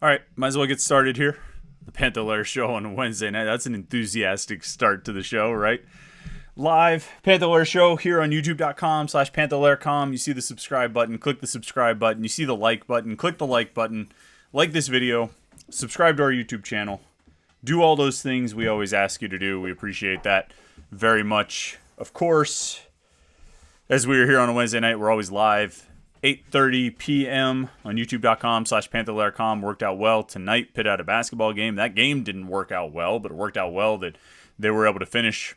All right, might as well get started here. The Panther-Lair Show on a Wednesday night. That's an enthusiastic start to the show, right? Live Panther-Lair Show here on youtube.com/Panther-Lair.com. You see the subscribe button, click the subscribe button. You see the like button, click the like button. Like this video, subscribe to our YouTube channel. Do all those things we always ask you to do. We appreciate that very much. Of course, as we are here on a Wednesday night, we're always live. 8:30 p.m. on youtube.com/Panther-Lair.com. Worked out well tonight. Pitt had a basketball game. That game didn't work out well, but it worked out well that they were able to finish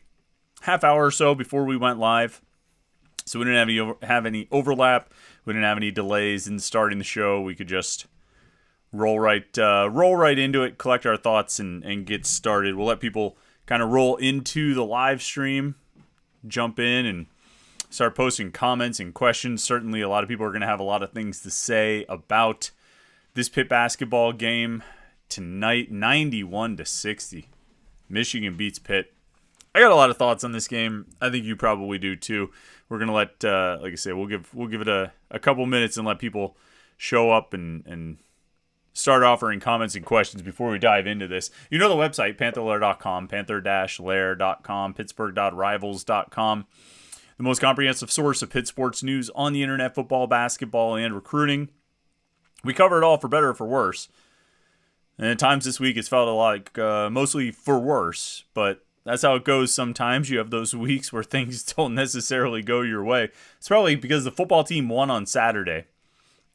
half hour or so before we went live. So we didn't have any overlap. We didn't have any delays in starting the show. We could just roll right into it, collect our thoughts, and get started. We'll let people kind of roll into the live stream, jump in, and start posting comments and questions. Certainly a lot of people are going to have a lot of things to say about this Pitt basketball game tonight. 91-60. Michigan beats Pitt. I got a lot of thoughts on this game. I think you probably do too. We're going to let, like I say, we'll give it a couple minutes and let people show up and start offering comments and questions before we dive into this. You know the website, Panther-Lair.com, Panther-Lair.com, Pittsburgh.rivals.com. The most comprehensive source of Pitt sports news on the internet, football, basketball, and recruiting. We cover it all for better or for worse. And at times this week it's felt like mostly for worse, but that's how it goes sometimes. You have those weeks where things don't necessarily go your way. It's probably because the football team won on Saturday.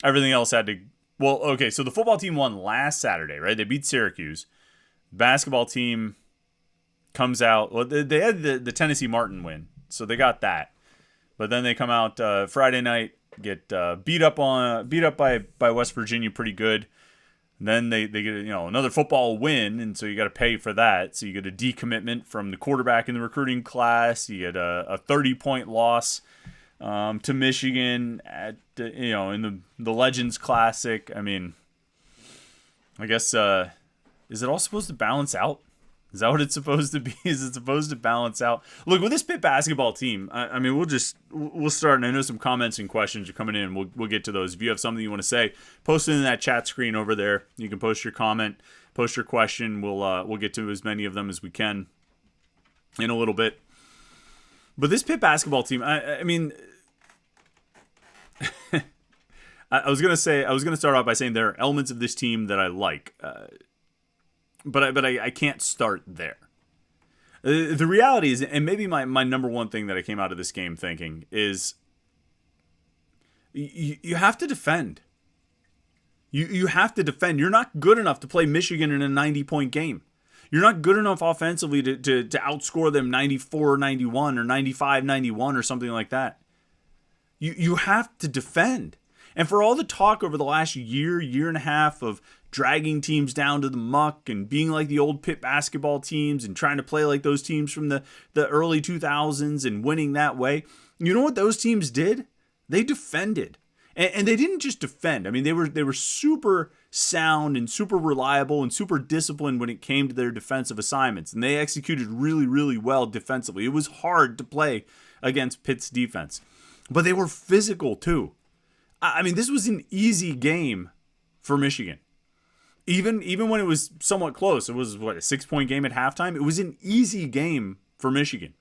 Everything else had to... Well, okay, so the football team won last Saturday, right? They beat Syracuse. The basketball team comes out... Well, they had the Tennessee Martin win, so they got that. But then they come out Friday night, get beat up by West Virginia pretty good. And then they get another football win, and so you got to pay for that. So you get a decommitment from the quarterback in the recruiting class. You get a 30-point loss to Michigan at in the Legends Classic. I mean, I guess is it all supposed to balance out? Is that what it's supposed to be? Is it supposed to balance out? Look, with this Pitt basketball team, I mean, we'll start, and I know some comments and questions are coming in. We'll get to those. If you have something you want to say, post it in that chat screen over there. You can post your comment, post your question. We'll get to as many of them as we can in a little bit. But this Pitt basketball team, I mean, I was gonna start off by saying there are elements of this team that I like. But I can't start there. The reality is, and maybe my number one thing that I came out of this game thinking is you have to defend. You have to defend. You're not good enough to play Michigan in a 90-point game. You're not good enough offensively to outscore them 94-91 or 95-91 or something like that. You have to defend. And for all the talk over the last year and a half of dragging teams down to the muck and being like the old Pitt basketball teams and trying to play like those teams from the early 2000s and winning that way, you know what those teams did? They defended. And they didn't just defend. I mean, they were super sound and super reliable and super disciplined when it came to their defensive assignments. And they executed really, really well defensively. It was hard to play against Pitt's defense. But they were physical too. I mean, this was an easy game for Michigan. Even when it was somewhat close, it was, a 6-point game at halftime? It was an easy game for Michigan.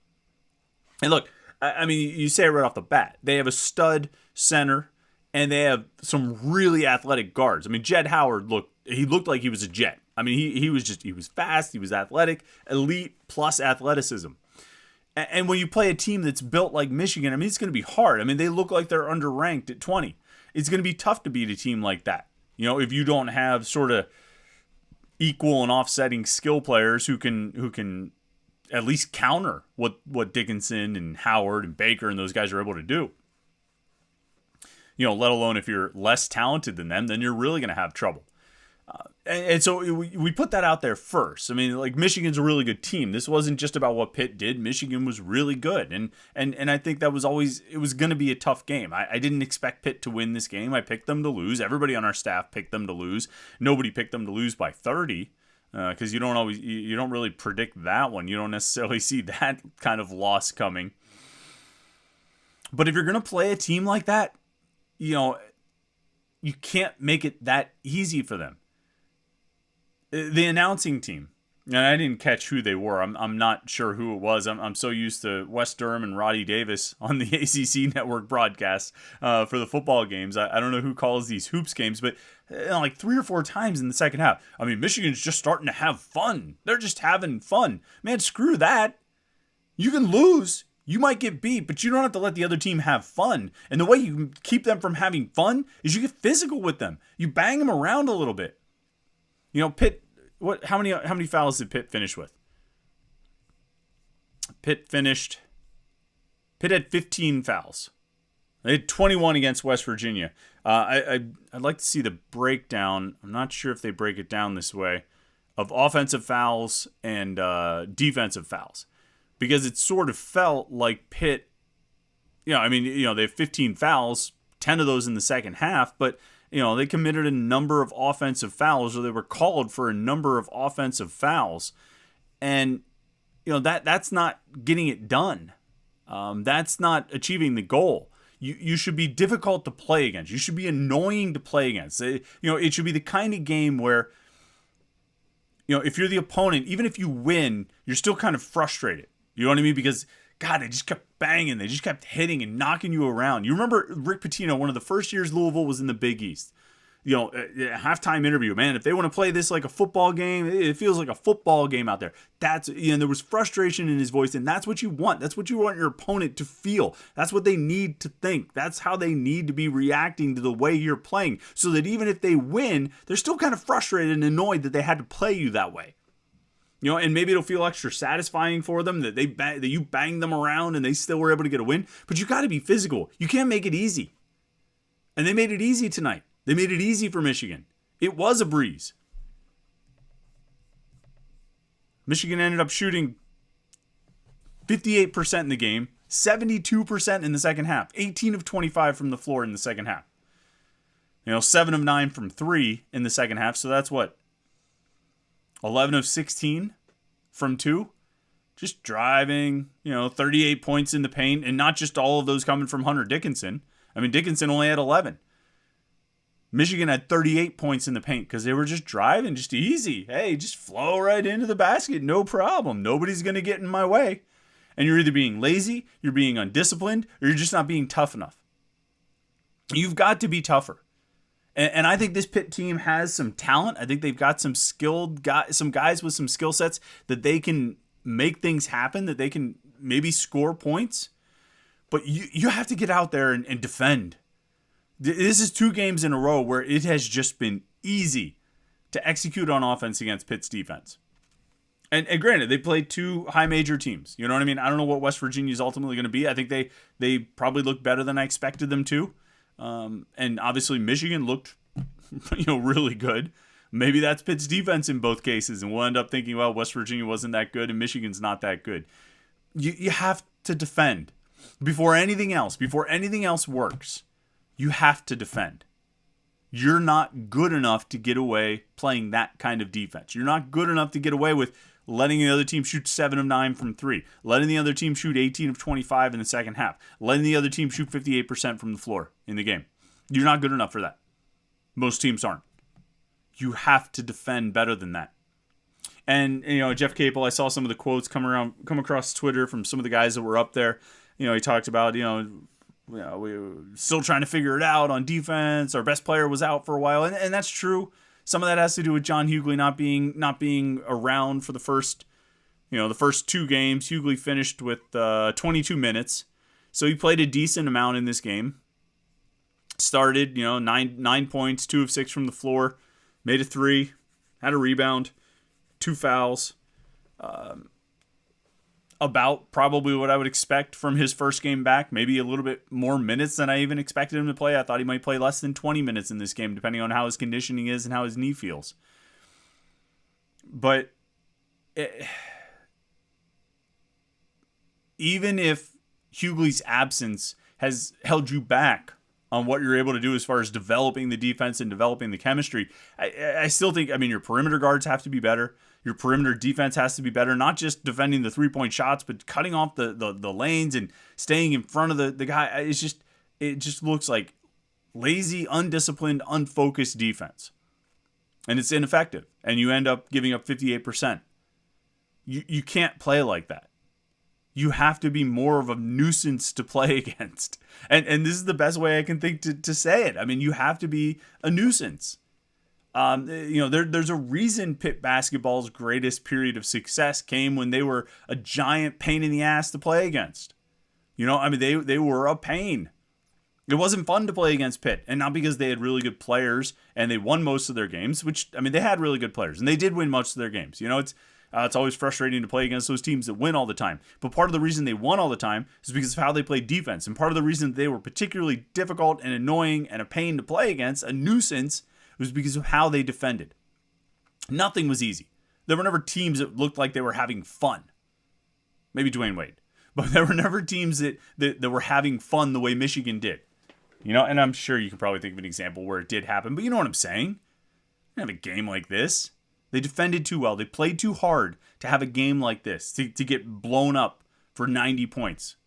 And look, I mean, you say it right off the bat. They have a stud center, and they have some really athletic guards. I mean, Jed Howard looked like he was a jet. I mean, he was fast, he was athletic, elite plus athleticism. And when you play a team that's built like Michigan, I mean, it's going to be hard. I mean, they look like they're underranked at 20. It's going to be tough to beat a team like that. If you don't have sort of equal and offsetting skill players who can at least counter what Dickinson and Howard and Baker and those guys are able to do. Let alone if you're less talented than them, then you're really going to have trouble. And so we put that out there first. I mean, like, Michigan's a really good team. This wasn't just about what Pitt did. Michigan was really good. And I think that was always, it was going to be a tough game. I didn't expect Pitt to win this game. I picked them to lose. Everybody on our staff picked them to lose. Nobody picked them to lose by 30 because you don't really predict that one. You don't necessarily see that kind of loss coming. But if you're going to play a team like that, you can't make it that easy for them. The announcing team, and I didn't catch who they were. I'm not sure who it was. I'm so used to Wes Durham and Roddy Davis on the ACC network broadcast for the football games. I don't know who calls these hoops games, but like 3 or 4 times in the second half. I mean, Michigan's just starting to have fun. They're just having fun. Man, screw that. You can lose. You might get beat, but you don't have to let the other team have fun. And the way you keep them from having fun is you get physical with them. You bang them around a little bit. You know, Pitt. How many fouls did Pitt finish with? Pitt had 15 fouls. They had 21 against West Virginia. I'd like to see the breakdown. I'm not sure if they break it down this way of offensive fouls and defensive fouls, because it sort of felt like Pitt. They have 15 fouls, 10 of those in the second half, but they committed a number of offensive fouls, or they were called for a number of offensive fouls. And, that's not getting it done. That's not achieving the goal. You should be difficult to play against. You should be annoying to play against. It should be the kind of game where, if you're the opponent, even if you win, you're still kind of frustrated. You know what I mean? Because, God, they just kept banging. They just kept hitting and knocking you around. You remember Rick Pitino, one of the first years Louisville was in the Big East. Halftime interview, man, if they want to play this like a football game, it feels like a football game out there. There was frustration in his voice, and that's what you want. That's what you want your opponent to feel. That's what they need to think. That's how they need to be reacting to the way you're playing, so that even if they win, they're still kind of frustrated and annoyed that they had to play you that way. And maybe it'll feel extra satisfying for them that that you banged them around and they still were able to get a win. But you got to be physical. You can't make it easy. And they made it easy tonight. They made it easy for Michigan. It was a breeze. Michigan ended up shooting 58% in the game, 72% in the second half, 18 of 25 from the floor in the second half. 7 of 9 from 3 in the second half. So that's what? 11 of 16 from 2, just driving, 38 points in the paint, and not just all of those coming from Hunter Dickinson. I mean, Dickinson only had 11. Michigan had 38 points in the paint because they were just driving, just easy. Hey, just flow right into the basket, no problem. Nobody's going to get in my way. And you're either being lazy, you're being undisciplined, or you're just not being tough enough. You've got to be tougher. And I think this Pitt team has some talent. I think they've got some skilled guys, some guys with some skill sets that they can make things happen, that they can maybe score points. But you have to get out there and defend. This is 2 games in a row where it has just been easy to execute on offense against Pitt's defense. And granted, they played 2 high major teams. You know what I mean? I don't know what West Virginia is ultimately going to be. I think they probably look better than I expected them to. And obviously Michigan looked, really good. Maybe that's Pitt's defense in both cases, and we'll end up thinking, well, West Virginia wasn't that good and Michigan's not that good. You have to defend before anything else works. You have to defend. You're not good enough to get away playing that kind of defense. You're not good enough to get away with letting the other team shoot 7 of 9 from 3, letting the other team shoot 18 of 25 in the second half, letting the other team shoot 58% from the floor in the game. You're not good enough for that. Most teams aren't. You have to defend better than that. And, Jeff Capel, I saw some of the quotes come across Twitter from some of the guys that were up there. He talked about, we were still trying to figure it out on defense. Our best player was out for a while. And that's true. Some of that has to do with John Hughley not being around for the first 2 games. Hughley finished with 22 minutes. So he played a decent amount in this game. Started, 9 points, 2 of 6 from the floor. Made a 3. Had a rebound. 2 fouls. About probably what I would expect from his first game back. Maybe a little bit more minutes than I even expected him to play. I thought he might play less than 20 minutes in this game, depending on how his conditioning is and how his knee feels. But even if Hughley's absence has held you back on what you're able to do as far as developing the defense and developing the chemistry, I still think, your perimeter guards have to be better. Your perimeter defense has to be better, not just defending the 3-point shots, but cutting off the lanes and staying in front of the guy. It just looks like lazy, undisciplined, unfocused defense. and it's ineffective, and you end up giving up 58%. You can't play like that. You have to be more of a nuisance to play against. And this is the best way I can think to say it. I mean, you have to be a nuisance. There's a reason Pitt basketball's greatest period of success came when they were a giant pain in the ass to play against. They were a pain. It wasn't fun to play against Pitt, and not because they had really good players and they won most of their games, which, they had really good players, and they did win most of their games. It's always frustrating to play against those teams that win all the time. But part of the reason they won all the time is because of how they played defense. And part of the reason they were particularly difficult and annoying and a pain to play against, a nuisance, was because of how they defended. Nothing was easy. There were never teams that looked like they were having fun. Maybe Dwayne Wade. But there were never teams that were having fun the way Michigan did. And I'm sure you can probably think of an example where it did happen. But you know what I'm saying? You have a game like this. They defended too well. They played too hard to have a game like this, to get blown up for 90 points.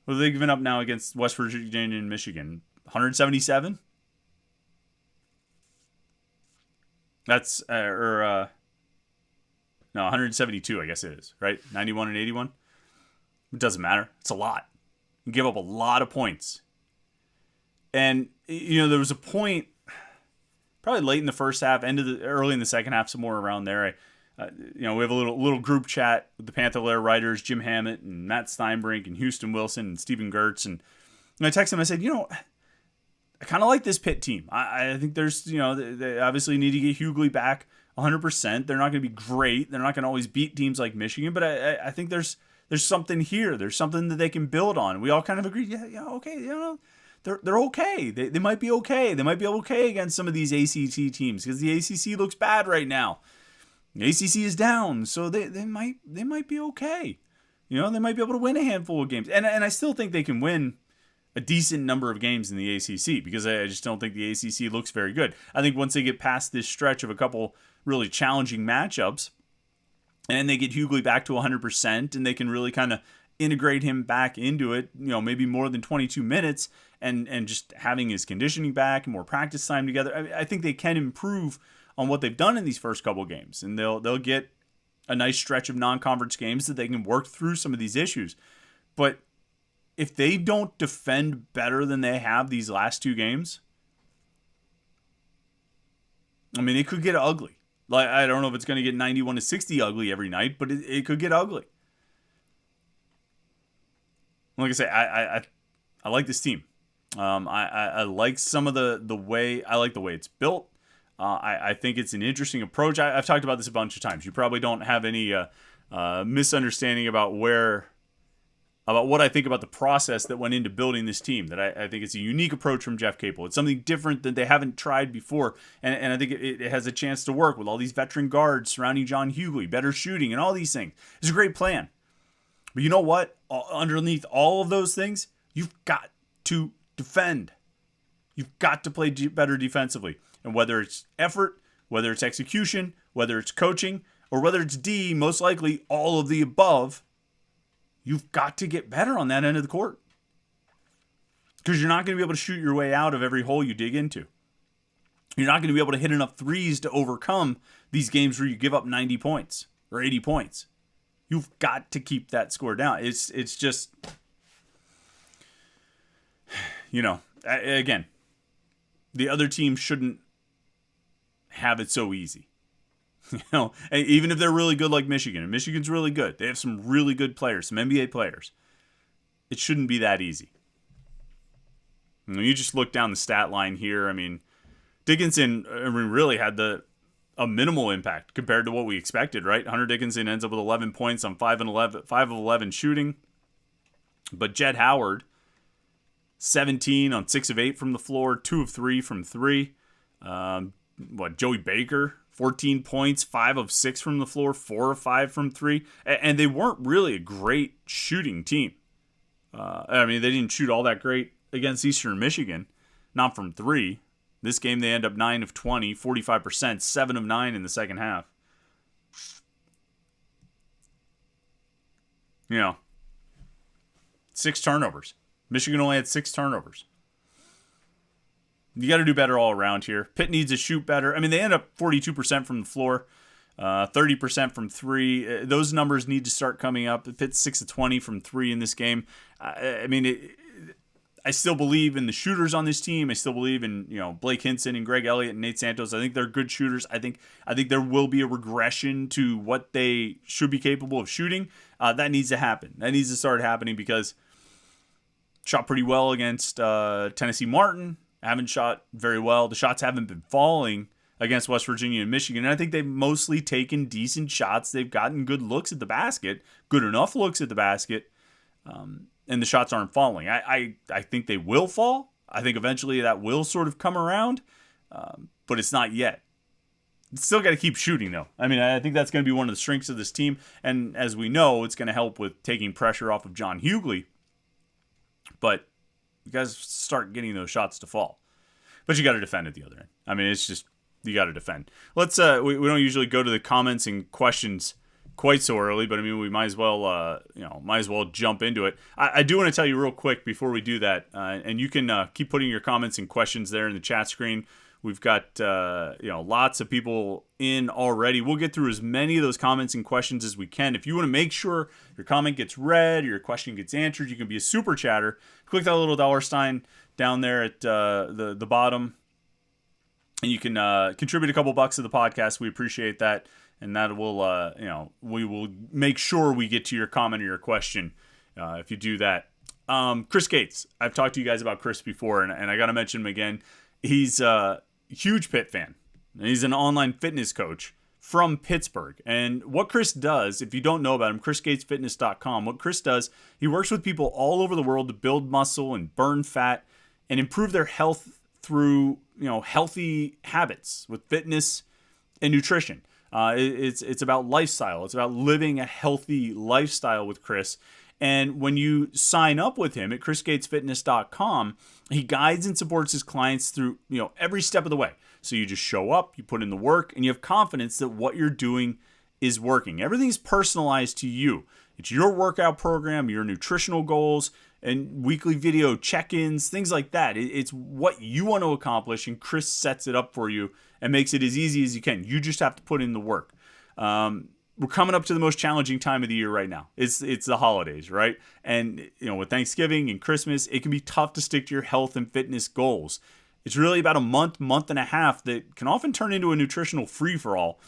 What are they giving up now against West Virginia and Michigan? 177? That's, 172, I guess it is, right? 91 and 81? It doesn't matter. It's a lot. You give up a lot of points. And, there was a point, probably late in the first half, early in the second half, somewhere around there. We have a little group chat with the Panther-Lair writers, Jim Hammett and Matt Steinbrink and Houston Wilson and Stephen Gertz. And I texted him, I said, I kind of like this Pitt team. I think there's, they obviously need to get Hughley back 100%. They're not going to be great. They're not going to always beat teams like Michigan, but I think there's something here. There's something that they can build on. We all kind of agreed, okay, they're okay. They might be okay. They might be okay against some of these ACT teams because the ACC looks bad right now. The ACC is down, so they might be okay. They might be able to win a handful of games, and I still think they can win a decent number of games in the ACC because I just don't think the ACC looks very good. I think once they get past this stretch of a couple really challenging matchups, and they get Hughley back to 100%, and they can really kind of integrate him back into it, maybe more than 22 minutes, and just having his conditioning back and more practice time together. I think they can improve on what they've done in these first couple games, and they'll get a nice stretch of non-conference games that they can work through some of these issues. But if they don't defend better than they have these last two games, it could get ugly. Like, I don't know if it's going to get 91-60 ugly every night, but it could get ugly. Like I say, I like this team. I like some of the way, I like the way it's built. I think it's an interesting approach. I've talked about this a bunch of times. You probably don't have any misunderstanding about what I think about the process that went into building this team. That I think it's a unique approach from Jeff Capel. It's something different that they haven't tried before. And I think it has a chance to work with all these veteran guards surrounding John Hughley, better shooting, and all these things. It's a great plan. But you know what? Underneath all of those things, you've got to defend. You've got to play better defensively. And whether it's effort, whether it's execution, whether it's coaching, or whether it's D, most likely all of the above, you've got to get better on that end of the court. Because you're not going to be able to shoot your way out of every hole you dig into. You're not going to be able to hit enough threes to overcome these games where you give up 90 points or 80 points. You've got to keep that score down. It's just, again, the other team shouldn't have it so easy. Even if they're really good like Michigan, and Michigan's really good. They have some really good players, some NBA players. It shouldn't be that easy. You just look down the stat line here. Dickinson really had a minimal impact compared to what we expected, right? Hunter Dickinson ends up with 11 points on 5 of 11 shooting. But Jett Howard, 17 on 6 of 8 from the floor, 2 of 3 from 3. Joey Baker, 14 points, 5 of 6 from the floor, 4 of 5 from 3. And they weren't really a great shooting team. They didn't shoot all that great against Eastern Michigan, not from 3. This game, they end up 9 of 20, 45%, 7 of 9 in the second half. 6 turnovers. Michigan only had 6 turnovers. You got to do better all around here. Pitt needs to shoot better. I mean, they end up 42% from the floor, 30% from three. Those numbers need to start coming up. Pitt's 6 of 20 from three in this game. I still believe in the shooters on this team. I still believe in Blake Hinson and Greg Elliott and Nate Santos. I think they're good shooters. I think there will be a regression to what they should be capable of shooting. That needs to happen. That needs to start happening because shot pretty well against Tennessee Martin. Haven't shot very well. The shots haven't been falling against West Virginia and Michigan. And I think they've mostly taken decent shots. They've gotten good looks at the basket, good enough looks at the basket. And the shots aren't falling. I think they will fall. I think eventually that will sort of come around, but it's not yet. Still got to keep shooting, though. I mean, I think that's going to be one of the strengths of this team, and as we know, it's going to help with taking pressure off of John Hughley, but you guys start getting those shots to fall. But you got to defend at the other end. I mean, it's just, you got to defend. Let's, we don't usually go to the comments and questions quite so early, but I mean, we might as well, jump into it. I do want to tell you real quick before we do that, and you can keep putting your comments and questions there in the chat screen. We've got, lots of people in already. We'll get through as many of those comments and questions as we can. If you want to make sure your comment gets read or your question gets answered, you can be a super chatter. Click that little $sign down there at the bottom, and you can contribute a couple bucks to the podcast. We appreciate that. And that will, we will make sure we get to your comment or your question if you do that. Chris Gates. I've talked to you guys about Chris before, and I got to mention him again. He's a huge Pitt fan. He's an online fitness coach from Pittsburgh. And what Chris does, if you don't know about him, chrisgatesfitness.com, what Chris does, he works with people all over the world to build muscle and burn fat and improve their health through, healthy habits with fitness and nutrition. It's about lifestyle. It's about living a healthy lifestyle with Chris. And when you sign up with him at chrisgatesfitness.com, he guides and supports his clients through, every step of the way. So you just show up, you put in the work, and you have confidence that what you're doing is working. Everything's personalized to you. It's your workout program, your nutritional goals, and weekly video check-ins, things like that. It's what you want to accomplish, and Chris sets it up for you and makes it as easy as you can. You just have to put in the work. We're coming up to the most challenging time of the year right now. It's the holidays, right? And with Thanksgiving and Christmas, it can be tough to stick to your health and fitness goals. It's really about a month and a half that can often turn into a nutritional free-for-all.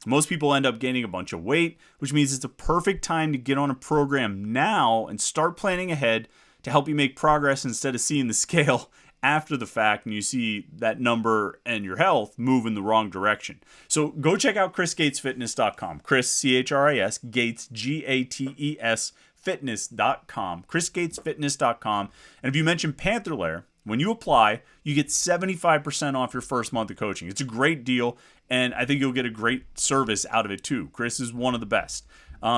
Most people end up gaining a bunch of weight, which means it's a perfect time to get on a program now and start planning ahead to help you make progress instead of seeing the scale after the fact and you see that number and your health move in the wrong direction. So go check out chrisgatesfitness.com. Chris, C-H-R-I-S, Gates, G-A-T-E-S, fitness.com. chrisgatesfitness.com. And if you mention Panther-Lair, when you apply, you get 75% off your first month of coaching. It's a great deal, and I think you'll get a great service out of it too. Chris is one of the best.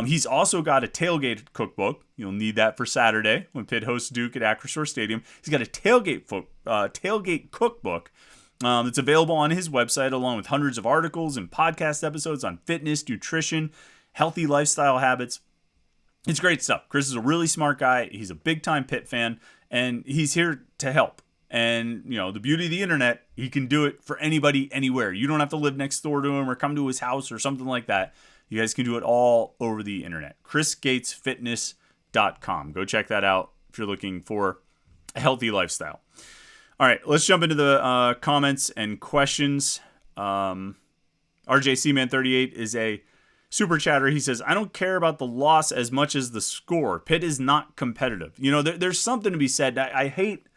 He's also got a tailgate cookbook. You'll need that for Saturday when Pitt hosts Duke at Acrisure Stadium. He's got a tailgate cookbook that's available on his website, along with hundreds of articles and podcast episodes on fitness, nutrition, healthy lifestyle habits. It's great stuff. Chris is a really smart guy. He's a big-time Pitt fan, and he's here to help. And, the beauty of the internet, he can do it for anybody, anywhere. You don't have to live next door to him or come to his house or something like that. You guys can do it all over the internet. chrisgatesfitness.com. Go check that out if you're looking for a healthy lifestyle. All right, let's jump into the comments and questions. RJCman38 is a super chatter. He says, I don't care about the loss as much as the score. Pitt is not competitive. There's something to be said. I hate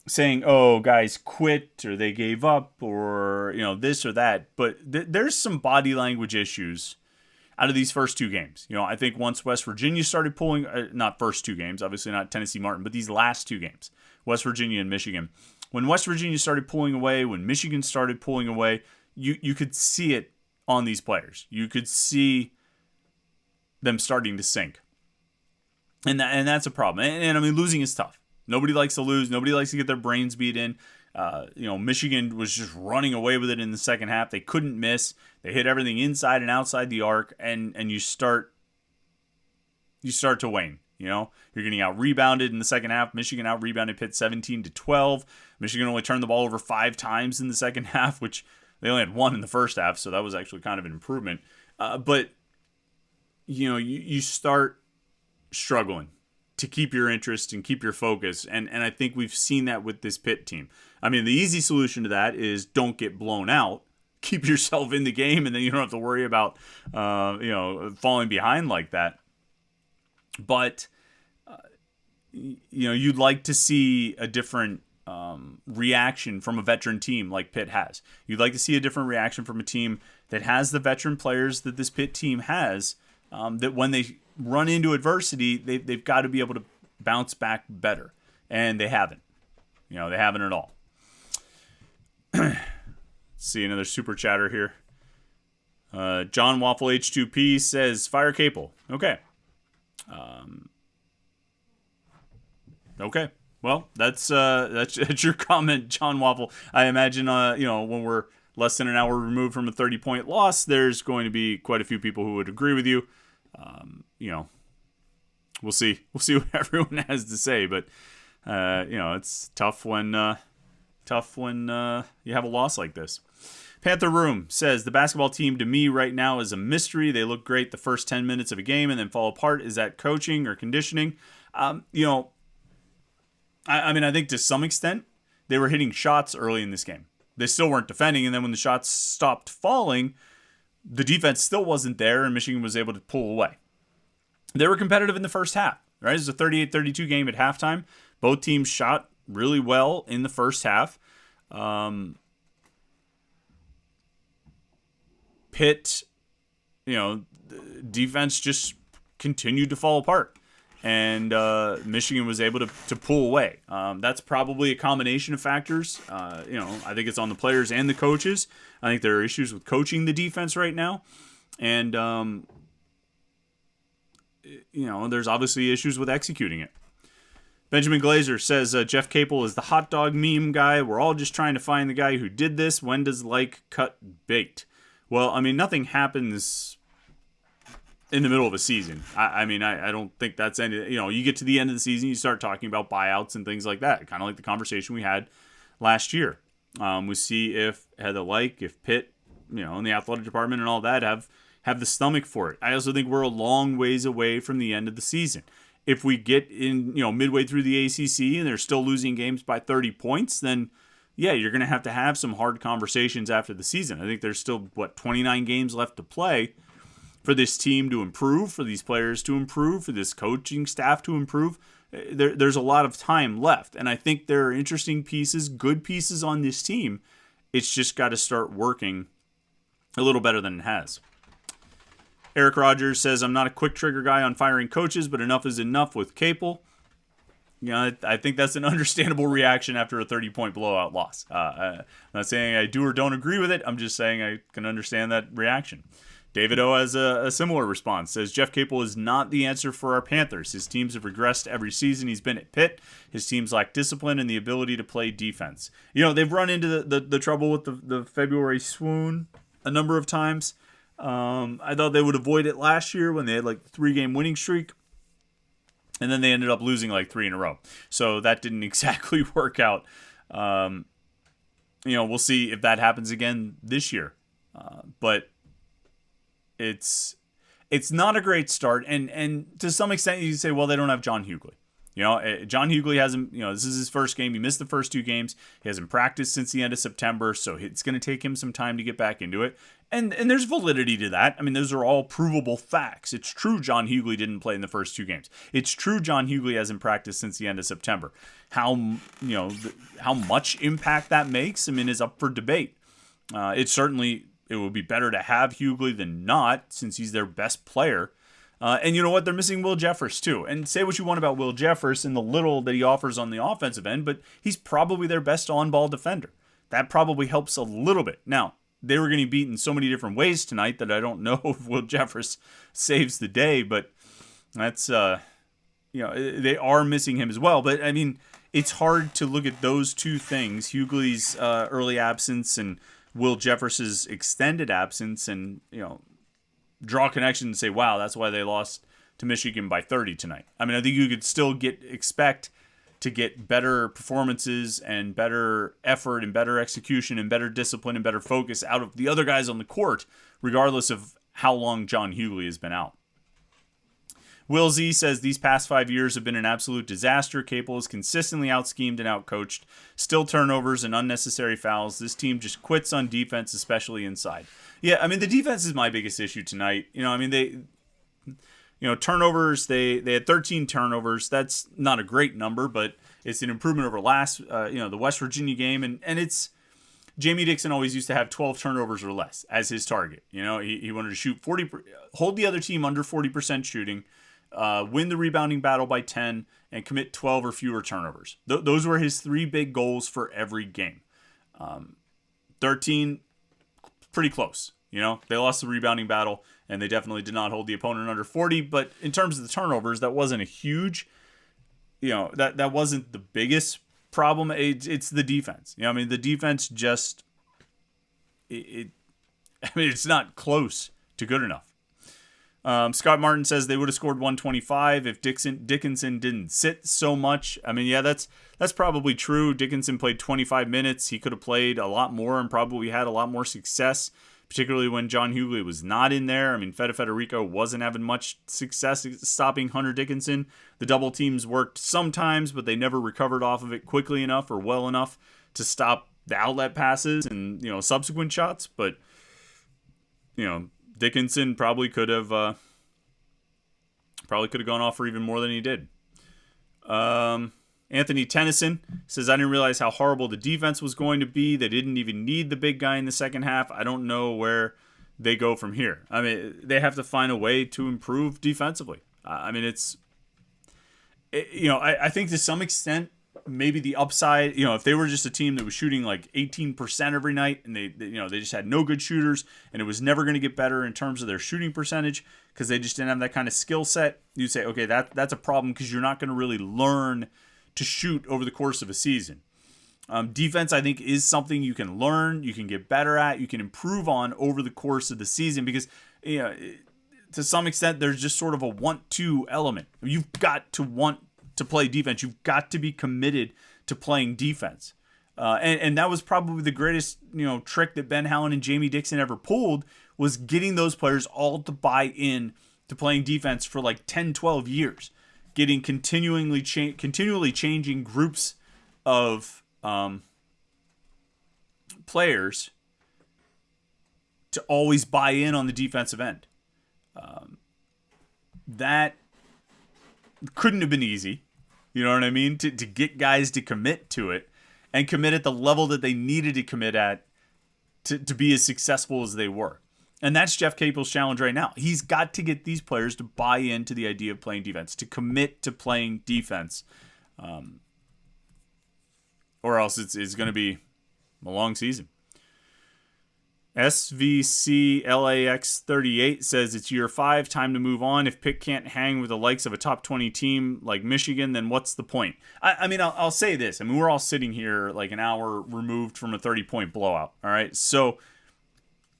saying, oh, guys quit or they gave up or, this or that. But there's some body language issues out of these first two games. I think once West Virginia started pulling, not first two games, obviously not Tennessee Martin, but these last two games, West Virginia and Michigan. When West Virginia started pulling away, when Michigan started pulling away, you could see it on these players. You could see them starting to sink. And that's a problem. And I mean, losing is tough. Nobody likes to lose. Nobody likes to get their brains beat in. Michigan was just running away with it in the second half. They couldn't miss. They hit everything inside and outside the arc, and you start to wane. You're getting out-rebounded in the second half. Michigan out-rebounded Pitt 17-12. Michigan only turned the ball over 5 times in the second half, which they only had 1 in the first half, so that was actually kind of an improvement. But, you start struggling to keep your interest and keep your focus, and I think we've seen that with this Pitt team. I mean, the easy solution to that is don't get blown out. Keep yourself in the game, and then you don't have to worry about, falling behind like that. But, you'd like to see a different reaction from a veteran team like Pitt has. You'd like to see a different reaction from a team that has the veteran players that this Pitt team has, that when they run into adversity, they've got to be able to bounce back better. And they haven't. They haven't at all. See another super chatter here. John Waffle H2P says, fire Capel. Okay. Okay. Well, that's your comment, John Waffle. I imagine, when we're less than an hour removed from a 30-point loss, there's going to be quite a few people who would agree with you. We'll see. We'll see what everyone has to say, but it's tough when you have a loss like this. Panther Room says, the basketball team to me right now is a mystery. They look great the first 10 minutes of a game and then fall apart. Is that coaching or conditioning? I think to some extent they were hitting shots early in this game. They still weren't defending, and then when the shots stopped falling, the defense still wasn't there, and Michigan was able to pull away. They were competitive in the first half, right? It was a 38-32 game at halftime. Both teams shot really well in the first half. Pitt, defense just continued to fall apart, and Michigan was able to pull away. That's probably a combination of factors. I think it's on the players and the coaches. I think there are issues with coaching the defense right now, and there's obviously issues with executing it. Benjamin Glazer says, Jeff Capel is the hot dog meme guy. We're all just trying to find the guy who did this. When does cut bait? Well, nothing happens in the middle of a season. I don't think that's any. You get to the end of the season, you start talking about buyouts and things like that. Kind of like the conversation we had last year. We see if if Pitt, in the athletic department and all that have the stomach for it. I also think we're a long ways away from the end of the season. If we get in, midway through the ACC and they're still losing games by 30 points, then yeah, you're going to have some hard conversations after the season. I think there's still, 29 games left to play for this team to improve, for these players to improve, for this coaching staff to improve. There's a lot of time left. And I think there are interesting pieces, good pieces on this team. It's just got to start working a little better than it has. Eric Rogers says, I'm not a quick trigger guy on firing coaches, but enough is enough with Capel. I think that's an understandable reaction after a 30-point blowout loss. I'm not saying I do or don't agree with it. I'm just saying I can understand that reaction. David O has a similar response. Says, Jeff Capel is not the answer for our Panthers. His teams have regressed every season he's been at Pitt. His teams lack discipline and the ability to play defense. They've run into the trouble with the February swoon a number of times. I thought they would avoid it last year when they had 3-game winning streak. And then they ended up losing 3 in a row. So that didn't exactly work out. We'll see if that happens again this year. But it's not a great start. And to some extent, you say, well, they don't have John Hughley. John Hughley hasn't, this is his first game. He missed the first 2 games. He hasn't practiced since the end of September. So it's going to take him some time to get back into it. And there's validity to that. Those are all provable facts. It's true John Hughley didn't play in the first 2 games. It's true John Hughley hasn't practiced since the end of September. How much impact that makes, is up for debate. It would be better to have Hughley than not, since he's their best player. And you know what? They're missing Will Jeffers, too. And say what you want about Will Jeffers and the little that he offers on the offensive end, but he's probably their best on-ball defender. That probably helps a little bit. Now, they were getting beat in so many different ways tonight that I don't know if Will Jeffers saves the day, but that's, they are missing him as well. But, it's hard to look at those two things, Hughley's early absence and Will Jeffers' extended absence, and, draw a connection and say, wow, that's why they lost to Michigan by 30 tonight. I mean, I think you could still expect to get better performances and better effort and better execution and better discipline and better focus out of the other guys on the court, regardless of how long John Hughley has been out. Will Z says these past 5 years have been an absolute disaster. Capel is consistently out-schemed and out-coached. Still turnovers and unnecessary fouls. This team just quits on defense, especially inside. Yeah, I mean, the defense is my biggest issue tonight. I mean, turnovers, they had 13 turnovers. That's not a great number, but it's an improvement over the West Virginia game. And it's, Jamie Dixon always used to have 12 turnovers or less as his target. He wanted to shoot 40, hold the other team under 40% shooting, win the rebounding battle by 10, and commit 12 or fewer turnovers. Those were his 3 big goals for every game. 13, pretty close. They lost the rebounding battle, and they definitely did not hold the opponent under 40. But in terms of the turnovers, that wasn't a huge, that wasn't the biggest problem. It's the defense. I mean, the defense just, it's not close to good enough. Scott Martin says they would have scored 125 if Dickinson didn't sit so much. I mean, yeah, that's probably true. Dickinson played 25 minutes. He could have played a lot more and probably had a lot more success, particularly when John Hughley was not in there. I mean, Federico wasn't having much success stopping Hunter Dickinson. The double teams worked sometimes, but they never recovered off of it quickly enough or well enough to stop the outlet passes and, subsequent shots. But, Dickinson probably could have gone off for even more than he did. Anthony Tennyson says, I didn't realize how horrible the defense was going to be. They didn't even need the big guy in the second half. I don't know where they go from here. I mean, they have to find a way to improve defensively. I mean, I think to some extent, maybe the upside, if they were just a team that was shooting like 18% every night and they just had no good shooters and it was never going to get better in terms of their shooting percentage because they just didn't have that kind of skill set, you'd say, okay, that's a problem because you're not going to really learn to shoot over the course of a season. Defense, I think, is something you can learn, you can get better at, you can improve on over the course of the season because, to some extent, there's just sort of a want-to element. You've got to want to play defense. You've got to be committed to playing defense. And that was probably the greatest, trick that Ben Howland and Jamie Dixon ever pulled was getting those players all to buy in to playing defense for like 10, 12 years. Getting continually changing groups of players to always buy in on the defensive end. That couldn't have been easy. You know what I mean? To get guys to commit to it and commit at the level that they needed to commit at to be as successful as they were. And that's Jeff Capel's challenge right now. He's got to get these players to buy into the idea of playing defense, to commit to playing defense. Or else it's going to be a long season. SVCLAX38 says it's year 5, time to move on. If Pitt can't hang with the likes of a top 20 team like Michigan, then what's the point? I mean, I'll say this. I mean, we're all sitting here like an hour removed from a 30-point blowout. All right, so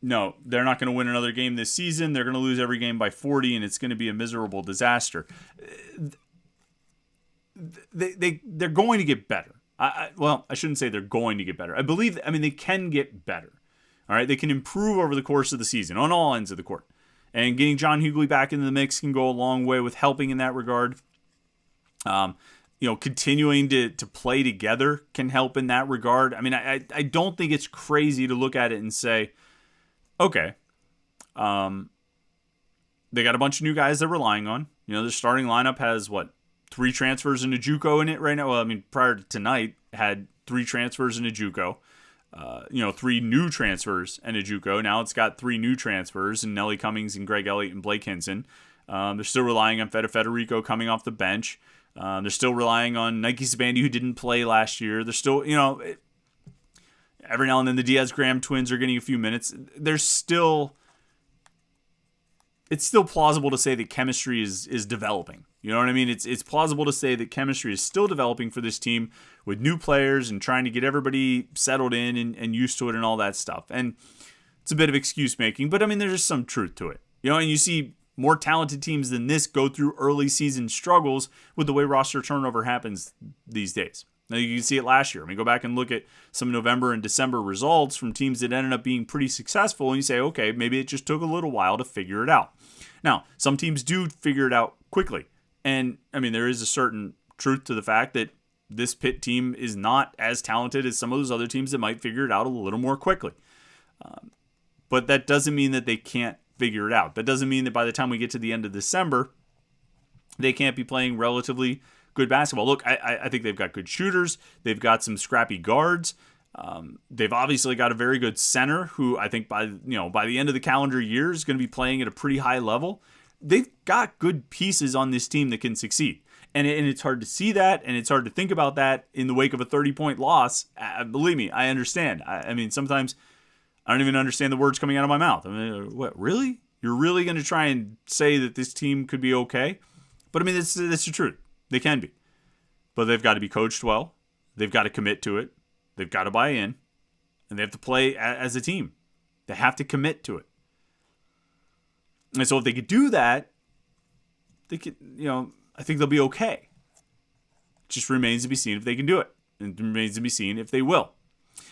no, they're not going to win another game this season. They're going to lose every game by 40, and it's going to be a miserable disaster. They're going to get better. Well, I shouldn't say they're going to get better. I mean, they can get better. All right, they can improve over the course of the season on all ends of the court. And getting John Hughley back into the mix can go a long way with helping in that regard. Continuing to play together can help in that regard. I mean, I don't think it's crazy to look at it and say, okay, they got a bunch of new guys they're relying on. Their starting lineup has, 3 transfers and a JUCO in it right now? Well, I mean, prior to tonight, had 3 transfers and a JUCO. 3 new transfers and a JUCO. Now it's got 3 new transfers and Nelly Cummings and Greg Elliott and Blake Hinson. They're still relying on Federico coming off the bench. They're still relying on Nike Sabandi, who didn't play last year. They're still, every now and then the Diaz-Graham twins are getting a few minutes. It's still plausible to say that chemistry is developing. You know what I mean? It's plausible to say that chemistry is still developing for this team with new players and trying to get everybody settled in and used to it and all that stuff. And it's a bit of excuse making, but I mean, there's just some truth to it. And you see More talented teams than this go through early season struggles with the way roster turnover happens these days. Now, you can see it last year. I mean, go back and look at some November and December results from teams that ended up being pretty successful, and you say, okay, maybe it just took a little while to figure it out. Now, some teams do figure it out quickly. And, I mean, there is a certain truth to the fact that this Pitt team is not as talented as some of those other teams that might figure it out a little more quickly. But that doesn't mean that they can't figure it out. That doesn't mean that by the time we get to the end of December, they can't be playing relatively good basketball. Look, I think they've got good shooters. They've got some scrappy guards. They've obviously got a very good center who I think by the end of the calendar year is going to be playing at a pretty high level. They've got good pieces on this team that can succeed. And it's hard to see that, and it's hard to think about that in the wake of a 30-point loss. Believe me, I understand. I mean, sometimes I don't even understand the words coming out of my mouth. I mean, what, really? You're really going to try and say that this team could be okay? But I mean, that's the truth. They can be. But they've got to be coached well. They've got to commit to it. They've got to buy in. And they have to play as a team. They have to commit to it. And so if they could do that, they could, I think they'll be okay. It just remains to be seen if they can do it. It remains to be seen if they will.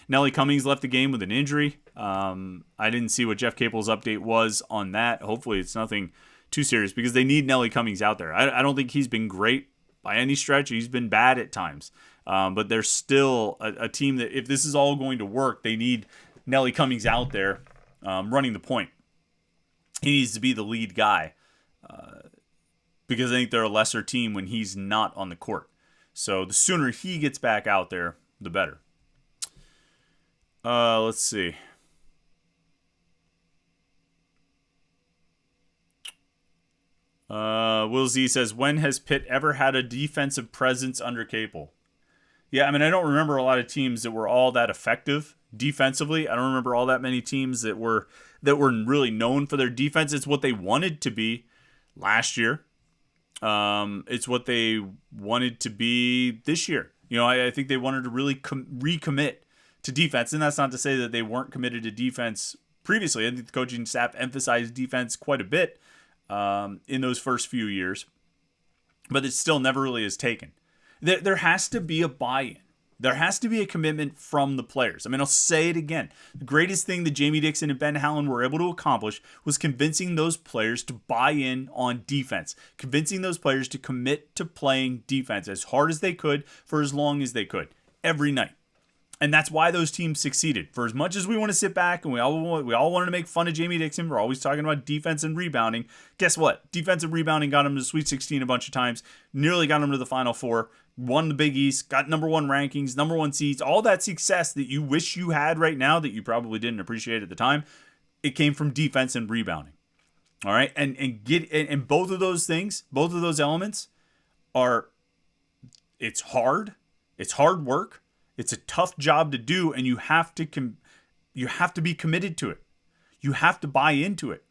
Nelly Cummings left the game with an injury. I didn't see what Jeff Capel's update was on that. Hopefully it's nothing too serious because they need Nelly Cummings out there. I don't think he's been great by any stretch. He's been bad at times. But there's still a team that if this is all going to work, they need Nelly Cummings out there running the point. He needs to be the lead guy because I think they're a lesser team when he's not on the court. So the sooner he gets back out there, the better. Let's see. Will Z says, when has Pitt ever had a defensive presence under Capel? Yeah, I mean, I don't remember a lot of teams that were all that effective defensively. I don't remember all that many teams that were really known for their defense. It's what they wanted to be last year. It's what they wanted to be this year. I think they wanted to really recommit to defense, and that's not to say that they weren't committed to defense previously. I think the coaching staff emphasized defense quite a bit in those first few years, but it still never really is taken. There has to be a buy-in. There has to be a commitment from the players. I mean, I'll say it again. The greatest thing that Jamie Dixon and Ben Howland were able to accomplish was convincing those players to buy in on defense, convincing those players to commit to playing defense as hard as they could for as long as they could, every night. And that's why those teams succeeded. For as much as we want to sit back and we all wanted to make fun of Jamie Dixon, we're always talking about defense and rebounding. Guess what? Defense and rebounding got him to the Sweet 16 a bunch of times, nearly got him to the Final Four, won the Big East, got number one rankings, number one seeds. All that success that you wish you had right now that you probably didn't appreciate at the time, it came from defense and rebounding. All right, and both of those things, both of those elements are. It's hard work. It's a tough job to do, and you have to be committed to it. You have to buy into it.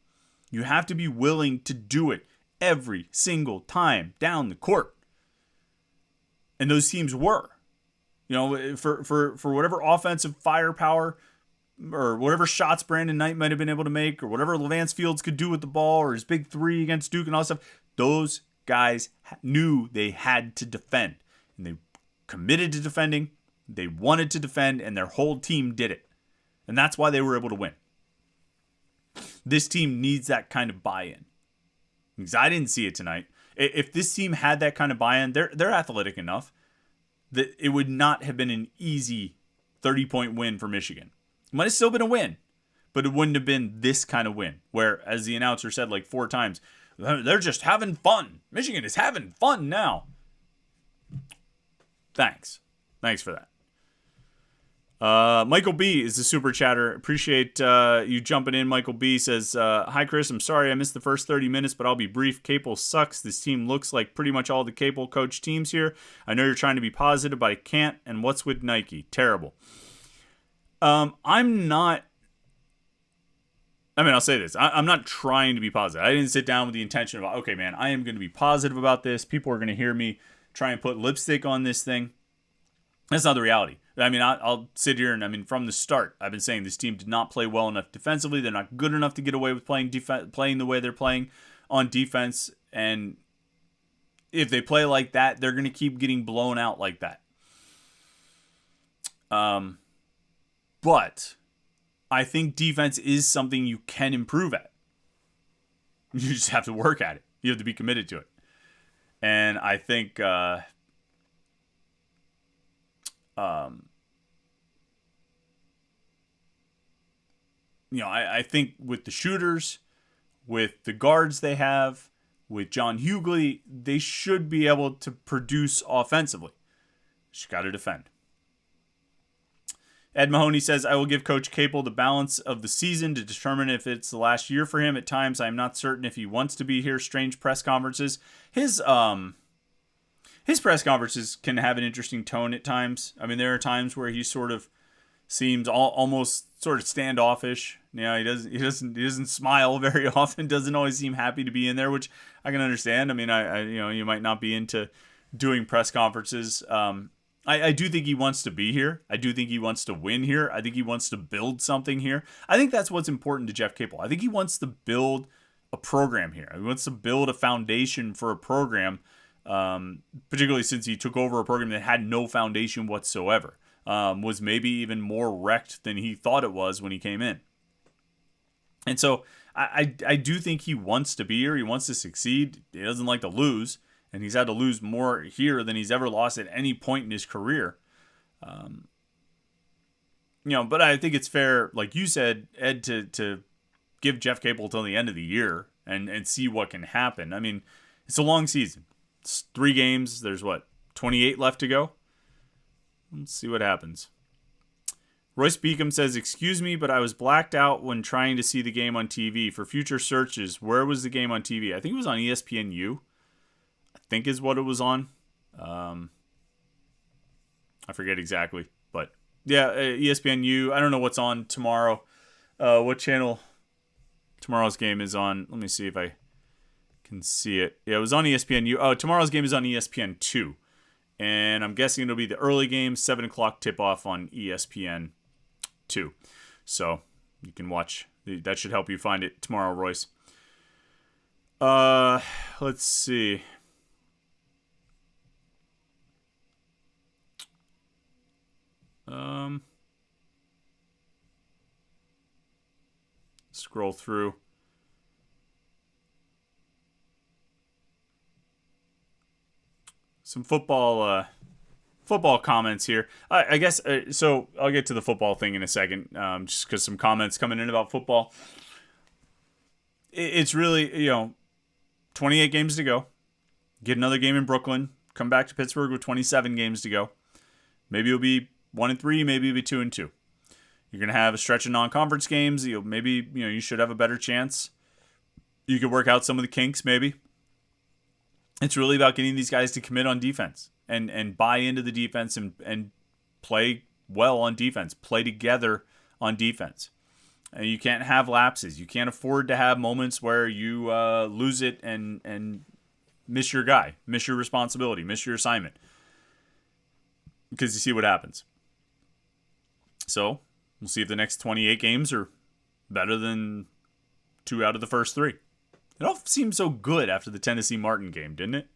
You have to be willing to do it every single time down the court. And those teams were. For whatever offensive firepower or whatever shots Brandon Knight might have been able to make or whatever Lance Fields could do with the ball or his big three against Duke and all that stuff, those guys knew they had to defend. And they committed to defending. They wanted to defend, and their whole team did it. And that's why they were able to win. This team needs that kind of buy-in. Because I didn't see it tonight. If this team had that kind of buy-in, they're athletic enough that it would not have been an easy 30-point win for Michigan. It might have still been a win, but it wouldn't have been this kind of win. Where, as the announcer said like 4 times, they're just having fun. Michigan is having fun now. Thanks for that. Michael B is the super chatter. Appreciate you jumping in. Michael B says, hi Chris, I'm sorry I missed the first 30 minutes, but I'll be brief. Capel sucks. This team looks like pretty much all the Capel coach teams here. I know you're trying to be positive, but I can't. And what's with Nike? Terrible. I'll say this. I'm not trying to be positive. I didn't sit down with the intention of, okay, man, I am going to be positive about this. People are going to hear me try and put lipstick on this thing. That's not the reality. I mean, I'll sit here and, from the start, I've been saying this team did not play well enough defensively. They're not good enough to get away with playing the way they're playing on defense. And if they play like that, they're going to keep getting blown out like that. But I think defense is something you can improve at. You just have to work at it. You have to be committed to it. And I think, I think with the shooters, with the guards they have, with John Hughley, they should be able to produce offensively. Just got to defend. Ed Mahoney says, I will give Coach Capel the balance of the season to determine if it's the last year for him. At times, I'm not certain if he wants to be here. Strange press conferences. His press conferences can have an interesting tone at times. I mean, there are times where he sort of seems almost sort of standoffish. He doesn't smile very often. Doesn't always seem happy to be in there, which I can understand. I mean, you might not be into doing press conferences. I do think he wants to be here. I do think he wants to win here. I think he wants to build something here. I think that's what's important to Jeff Capel. I think he wants to build a program here. He wants to build a foundation for a program, particularly since he took over a program that had no foundation whatsoever. Was maybe even more wrecked than he thought it was when he came in. And so I do think he wants to be here. He wants to succeed. He doesn't like to lose. And he's had to lose more here than he's ever lost at any point in his career. But I think it's fair, like you said, Ed, to give Jeff Capel till the end of the year and see what can happen. I mean, it's a long season. It's 3 games. There's 28 left to go. Let's see what happens. Royce Beacom says, excuse me, but I was blacked out when trying to see the game on TV. For future searches, where was the game on TV? I think it was on ESPNU. I think is what it was on. I forget exactly. But, yeah, ESPNU. I don't know what's on tomorrow. What channel tomorrow's game is on. Let me see if I can see it. Yeah, it was on ESPNU. Oh, tomorrow's game is on ESPN2. And I'm guessing it'll be the early game, 7 o'clock tip-off on ESPN2. So you can watch. That should help you find it tomorrow, Royce. Let's see. Scroll through. Some football comments here. I guess so. I'll get to the football thing in a second, just because some comments coming in about football. It's really 28 games to go. Get another game in Brooklyn. Come back to Pittsburgh with 27 games to go. Maybe you'll be 1-3. Maybe you'll be 2-2. You're gonna have a stretch of non-conference games. You should have a better chance. You could work out some of the kinks, maybe. It's really about getting these guys to commit on defense and buy into the defense and play well on defense. Play together on defense. And you can't have lapses. You can't afford to have moments where you lose it and miss your guy, miss your responsibility, miss your assignment. Because you see what happens. So we'll see if the next 28 games are better than 2 out of the first 3. It all seemed so good after the Tennessee Martin game, didn't it?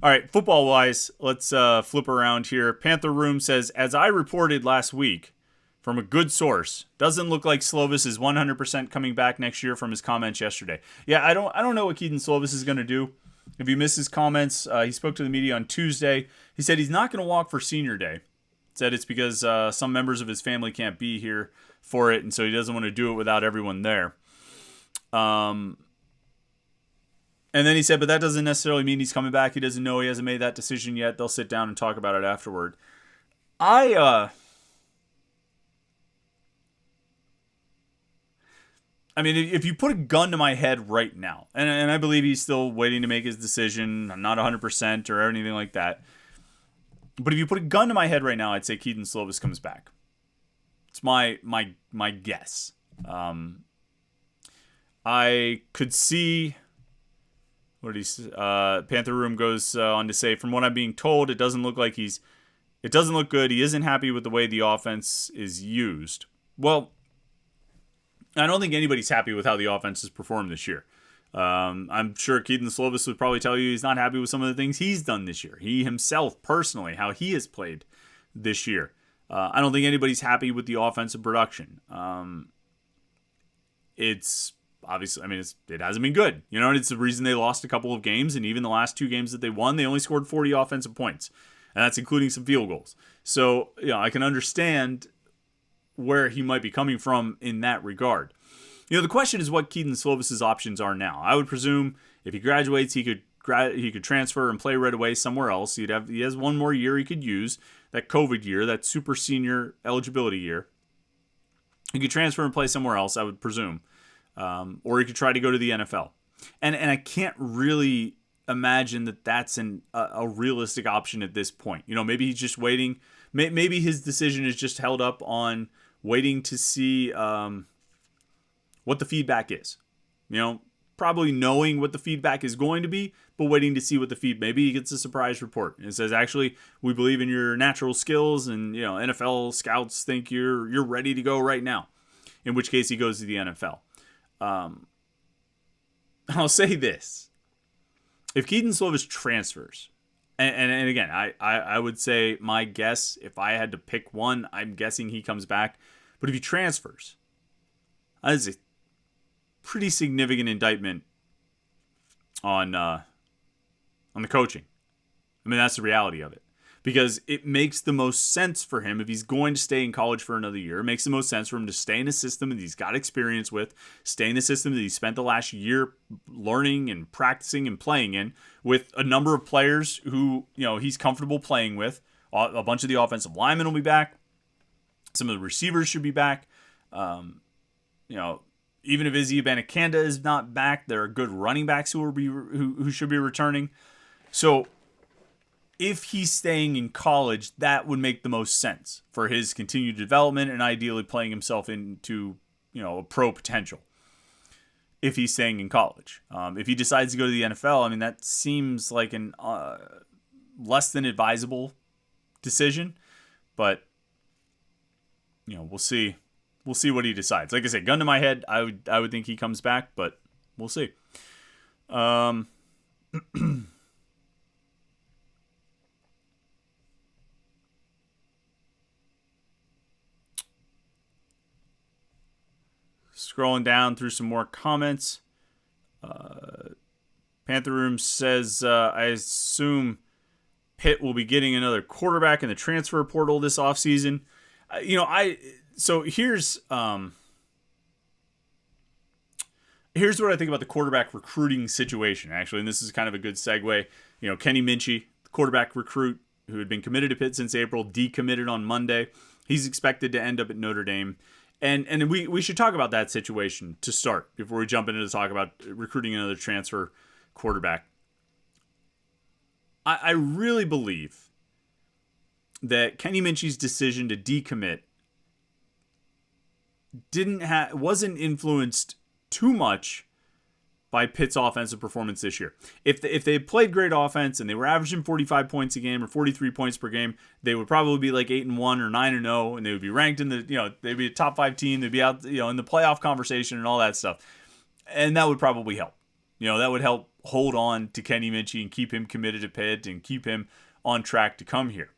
All right, football-wise, let's flip around here. Panther Room says, as I reported last week from a good source, doesn't look like Slovis is 100% coming back next year from his comments yesterday. Yeah, I don't know what Keaton Slovis is going to do. If you missed his comments, he spoke to the media on Tuesday. He said he's not going to walk for senior day. Said it's because some members of his family can't be here for it, and so he doesn't want to do it without everyone there. And then he said, but that doesn't necessarily mean he's coming back. He doesn't know. He hasn't made that decision yet. They'll sit down and talk about it afterward. I mean, if you put a gun to my head right now, and I believe he's still waiting to make his decision, I'm not 100% or anything like that. But if you put a gun to my head right now, I'd say Keaton Slovis comes back. It's my guess. I could see... What did he say? Panther Room goes on to say, from what I'm being told, it doesn't look good. He isn't happy with the way the offense is used. Well, I don't think anybody's happy with how the offense has performed this year. I'm sure Keaton Slovis would probably tell you he's not happy with some of the things he's done this year. He himself, personally, how he has played this year. I don't think anybody's happy with the offensive production. It's obviously, it hasn't been good. And it's the reason they lost a couple of games, and even the last 2 games that they won, they only scored 40 offensive points, and that's including some field goals. So, I can understand where he might be coming from in that regard. The question is what Keaton Slovis's options are now. I would presume if he graduates, he could transfer and play right away somewhere else. He has one more year he could use, that COVID year, that super senior eligibility year. He could transfer and play somewhere else, I would presume. Or he could try to go to the NFL. And I can't really imagine that that's a realistic option at this point. Maybe he's just waiting. Maybe his decision is just held up on waiting to see what the feedback is. Probably knowing what the feedback is going to be, but waiting to see what the feedback. Maybe he gets a surprise report and it says, actually, we believe in your natural skills, and NFL scouts think you're ready to go right now. In which case he goes to the NFL. I'll say this: if Keaton Slovis transfers, and again, I would say my guess, if I had to pick one, I'm guessing he comes back. But if he transfers, that is a pretty significant indictment on the coaching. That's the reality of it. Because it makes the most sense for him, if he's going to stay in college for another year, it makes the most sense for him to stay in a system that he's got experience with, stay in a system that he spent the last year learning and practicing and playing in, with a number of players who he's comfortable playing with. A bunch of the offensive linemen will be back. Some of the receivers should be back. Even if Izzy Abanikanda is not back, there are good running backs who should be returning. So if he's staying in college, that would make the most sense for his continued development and ideally playing himself into a pro potential. If he's staying in college, if he decides to go to the NFL, that seems like an less than advisable decision. But we'll see. We'll see what he decides. Like I said, gun to my head, I would think he comes back, but we'll see. Scrolling down through some more comments. Panther Room says, I assume Pitt will be getting another quarterback in the transfer portal this offseason. So here's what I think about the quarterback recruiting situation, actually, and this is kind of a good segue. Kenny Minchey, the quarterback recruit who had been committed to Pitt since April, decommitted on Monday. He's expected to end up at Notre Dame. And we should talk about that situation to start before we jump into talk about recruiting another transfer quarterback. I really believe that Kenny Minchey's decision to decommit wasn't influenced too much by Pitt's offensive performance this year. If they played great offense and they were averaging 45 points a game or 43 points per game, they would probably be like 8-1 or 9-0, and they would be ranked in the they'd be a top 5 team. They'd be out in the playoff conversation and all that stuff, and that would probably help. That would help hold on to Kenny Minchey and keep him committed to Pitt and keep him on track to come here.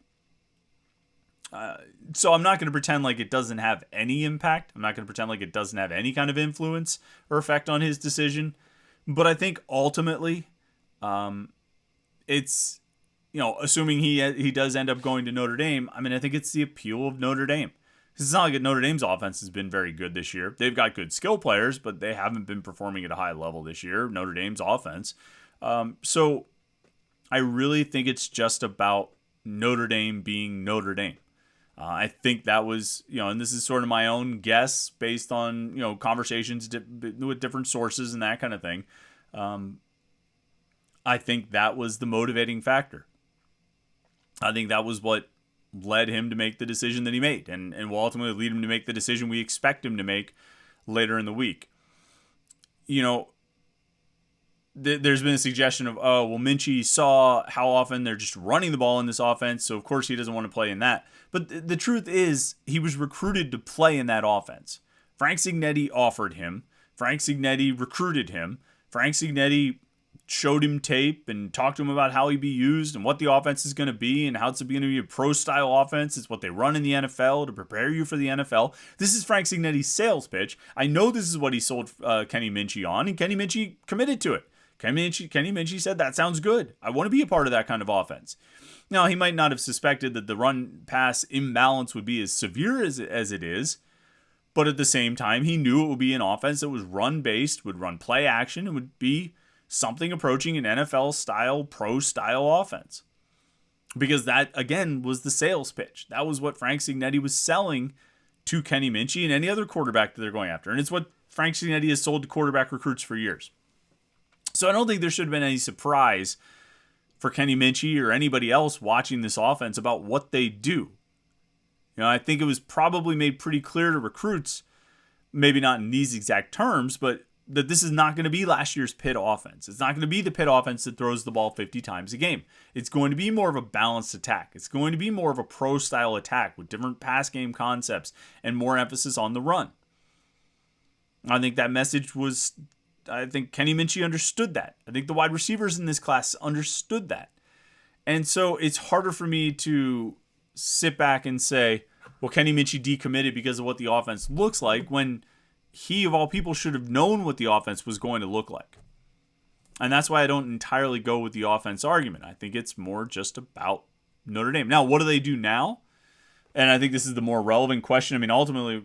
So I'm not going to pretend like it doesn't have any impact. I'm not going to pretend like it doesn't have any kind of influence or effect on his decision. But I think ultimately, it's, assuming he does end up going to Notre Dame, I think it's the appeal of Notre Dame. It's not like Notre Dame's offense has been very good this year. They've got good skill players, but they haven't been performing at a high level this year, Notre Dame's offense. So I really think it's just about Notre Dame being Notre Dame. I think that was, and this is sort of my own guess based on, conversations with different sources and that kind of thing. I think that was the motivating factor. I think that was what led him to make the decision that he made and will ultimately lead him to make the decision we expect him to make later in the week. There's been a suggestion of, Minchey saw how often they're just running the ball in this offense, so of course he doesn't want to play in that. But the truth is, he was recruited to play in that offense. Frank Cignetti offered him. Frank Cignetti recruited him. Frank Cignetti showed him tape and talked to him about how he'd be used and what the offense is going to be and how it's going to be a pro-style offense. It's what they run in the NFL to prepare you for the NFL. This is Frank Cignetti's sales pitch. I know this is what he sold Kenny Minchey on, and Kenny Minchey committed to it. Kenny Minchey said, that sounds good. I want to be a part of that kind of offense. Now, he might not have suspected that the run-pass imbalance would be as severe as it is, but at the same time, he knew it would be an offense that was run-based, would run play action, and would be something approaching an NFL-style, pro-style offense. Because that, again, was the sales pitch. That was what Frank Cignetti was selling to Kenny Minchey and any other quarterback that they're going after. And it's what Frank Cignetti has sold to quarterback recruits for years. So I don't think there should have been any surprise for Kenny Minchey or anybody else watching this offense about what they do. I think it was probably made pretty clear to recruits, maybe not in these exact terms, but that this is not going to be last year's Pitt offense. It's not going to be the Pitt offense that throws the ball 50 times a game. It's going to be more of a balanced attack. It's going to be more of a pro-style attack with different pass game concepts and more emphasis on the run. I think that message was, I think Kenny Minchey understood that. I think the wide receivers in this class understood that. And so it's harder for me to sit back and say, well, Kenny Minchey decommitted because of what the offense looks like, when he, of all people, should have known what the offense was going to look like. And that's why I don't entirely go with the offense argument. I think it's more just about Notre Dame. Now, what do they do now? And I think this is the more relevant question. I mean, ultimately,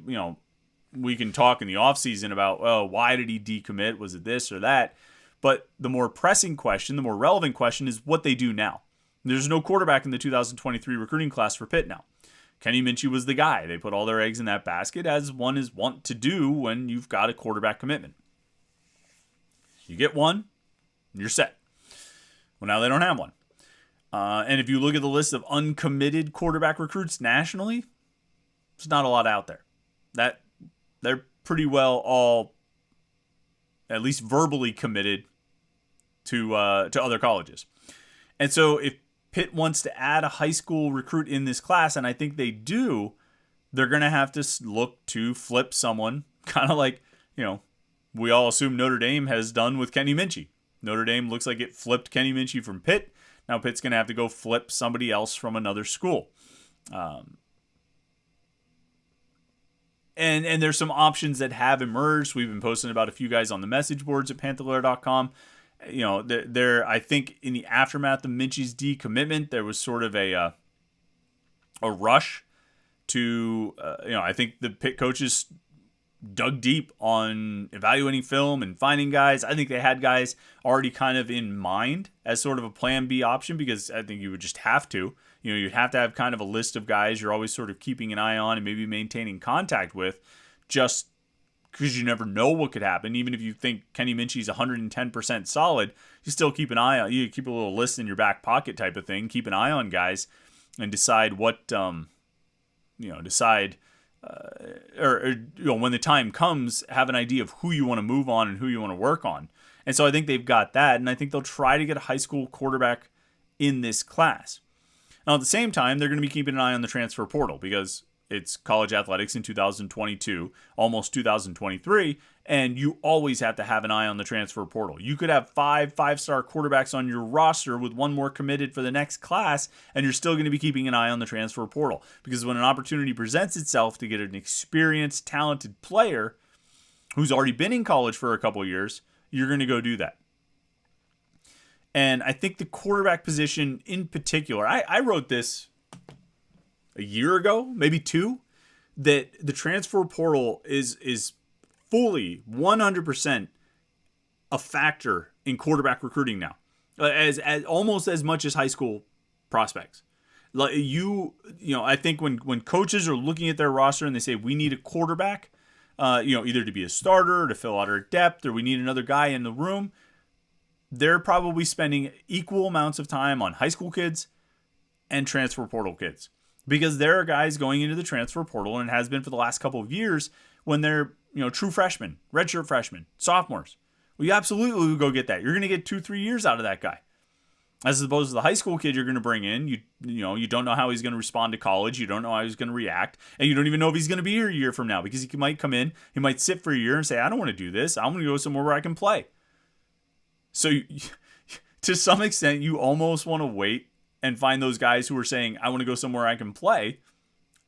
we can talk in the offseason about, well, why did he decommit? Was it this or that? But the more pressing question, the more relevant question is what they do now. There's no quarterback in the 2023 recruiting class for Pitt now. Kenny Minchey was the guy. They put all their eggs in that basket, as one is wont to do when you've got a quarterback commitment. You get one, you're set. Well, now they don't have one. And if you look at the list of uncommitted quarterback recruits nationally, there's not a lot out there. That they're pretty well all, at least verbally, committed to other colleges. And so if Pitt wants to add a high school recruit in this class, and I think they do, they're going to have to look to flip someone, kind of like, we all assume Notre Dame has done with Kenny Minchey. Notre Dame looks like it flipped Kenny Minchey from Pitt. Now Pitt's going to have to go flip somebody else from another school. And there's some options that have emerged. We've been posting about a few guys on the message boards at Panther-Lair.com. I think in the aftermath of Minchey's decommitment, there was sort of a rush to, I think the Pitt coaches dug deep on evaluating film and finding guys. I think they had guys already kind of in mind as sort of a plan B option, because I think you would just have to. You'd have to have kind of a list of guys you're always sort of keeping an eye on and maybe maintaining contact with, just because you never know what could happen. Even if you think Kenny Minchey's 110% solid, you still keep an eye on. You keep a little list in your back pocket type of thing. Keep an eye on guys and decide what, when the time comes, have an idea of who you want to move on and who you want to work on. And so I think they've got that, and I think they'll try to get a high school quarterback in this class. Now, at the same time, they're going to be keeping an eye on the transfer portal, because it's college athletics in 2022, almost 2023, and you always have to have an eye on the transfer portal. You could have five-star quarterbacks on your roster with one more committed for the next class, and you're still going to be keeping an eye on the transfer portal, because when an opportunity presents itself to get an experienced, talented player who's already been in college for a couple of years, you're going to go do that. And I think the quarterback position in particular, I wrote this a year ago, maybe two, that the transfer portal is fully 100% a factor in quarterback recruiting now, as almost as much as high school prospects. Like I think when coaches are looking at their roster and they say we need a quarterback, either to be a starter or to fill out our depth, or we need another guy in the room, they're probably spending equal amounts of time on high school kids and transfer portal kids. Because there are guys going into the transfer portal, and it has been for the last couple of years, when they're, true freshmen, redshirt freshmen, sophomores. Well, you absolutely will go get that. You're going to get 2-3 years out of that guy. As opposed to the high school kid you're going to bring in, you don't know how he's going to respond to college. You don't know how he's going to react. And you don't even know if he's going to be here a year from now, because he might come in, he might sit for a year and say, I don't want to do this. I'm going to go somewhere where I can play. So to some extent, you almost want to wait and find those guys who are saying, I want to go somewhere I can play,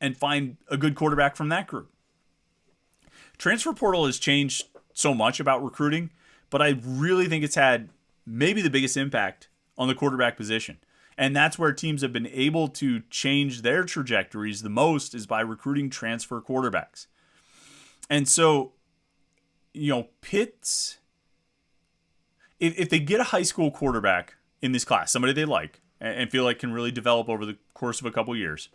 and find a good quarterback from that group. Transfer portal has changed so much about recruiting, but I really think it's had maybe the biggest impact on the quarterback position. And that's where teams have been able to change their trajectories the most, is by recruiting transfer quarterbacks. And so, Pitt's, if they get a high school quarterback in this class, somebody they like and feel like can really develop over the course of a couple years,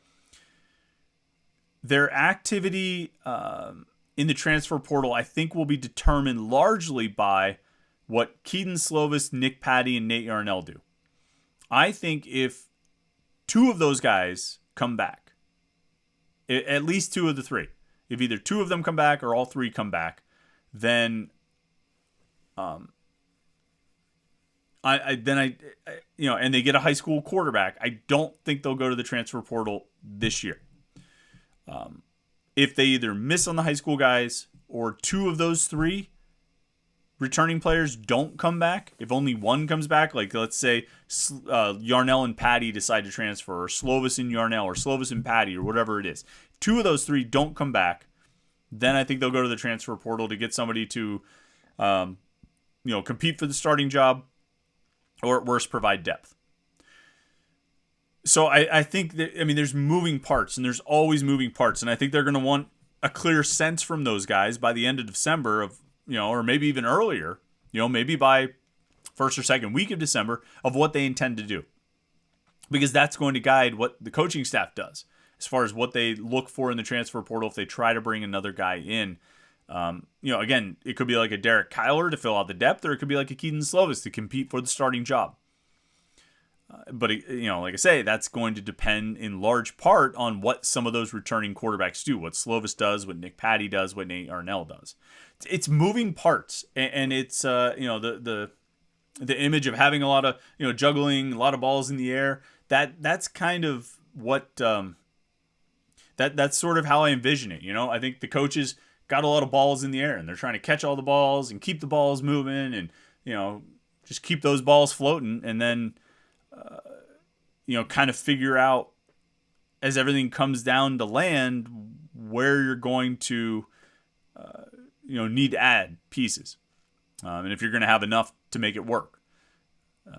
their activity in the transfer portal, I think, will be determined largely by what Keaton Slovis, Nick Patty, and Nate Yarnell do. I think if two of those guys come back, at least two of the three, if either two of them come back or all three come back, then and they get a high school quarterback, I don't think they'll go to the transfer portal this year. If they either miss on the high school guys, or two of those three returning players don't come back, if only one comes back, like let's say Yarnell and Patty decide to transfer, or Slovis and Yarnell, or Slovis and Patty, or whatever it is, two of those three don't come back, then I think they'll go to the transfer portal to get somebody to compete for the starting job, or at worst provide depth. So I think that, there's moving parts, and there's always moving parts, and I think they're going to want a clear sense from those guys by the end of December of, or maybe even earlier, maybe by first or second week of December, of what they intend to do. Because that's going to guide what the coaching staff does as far as what they look for in the transfer portal if they try to bring another guy in. Again, it could be like a Derek Kyler to fill out the depth, or it could be like a Keaton Slovis to compete for the starting job. But like I say, that's going to depend in large part on what some of those returning quarterbacks do, what Slovis does, what Nick Patty does, what Nate Yarnell does. It's moving parts, and it's the image of having a lot of juggling, a lot of balls in the air. That's kind of what that's sort of how I envision it. I think the coaches got a lot of balls in the air, and they're trying to catch all the balls and keep the balls moving, and just keep those balls floating, and then kind of figure out, as everything comes down to land, where you're going to need to add pieces, and if you're going to have enough to make it work.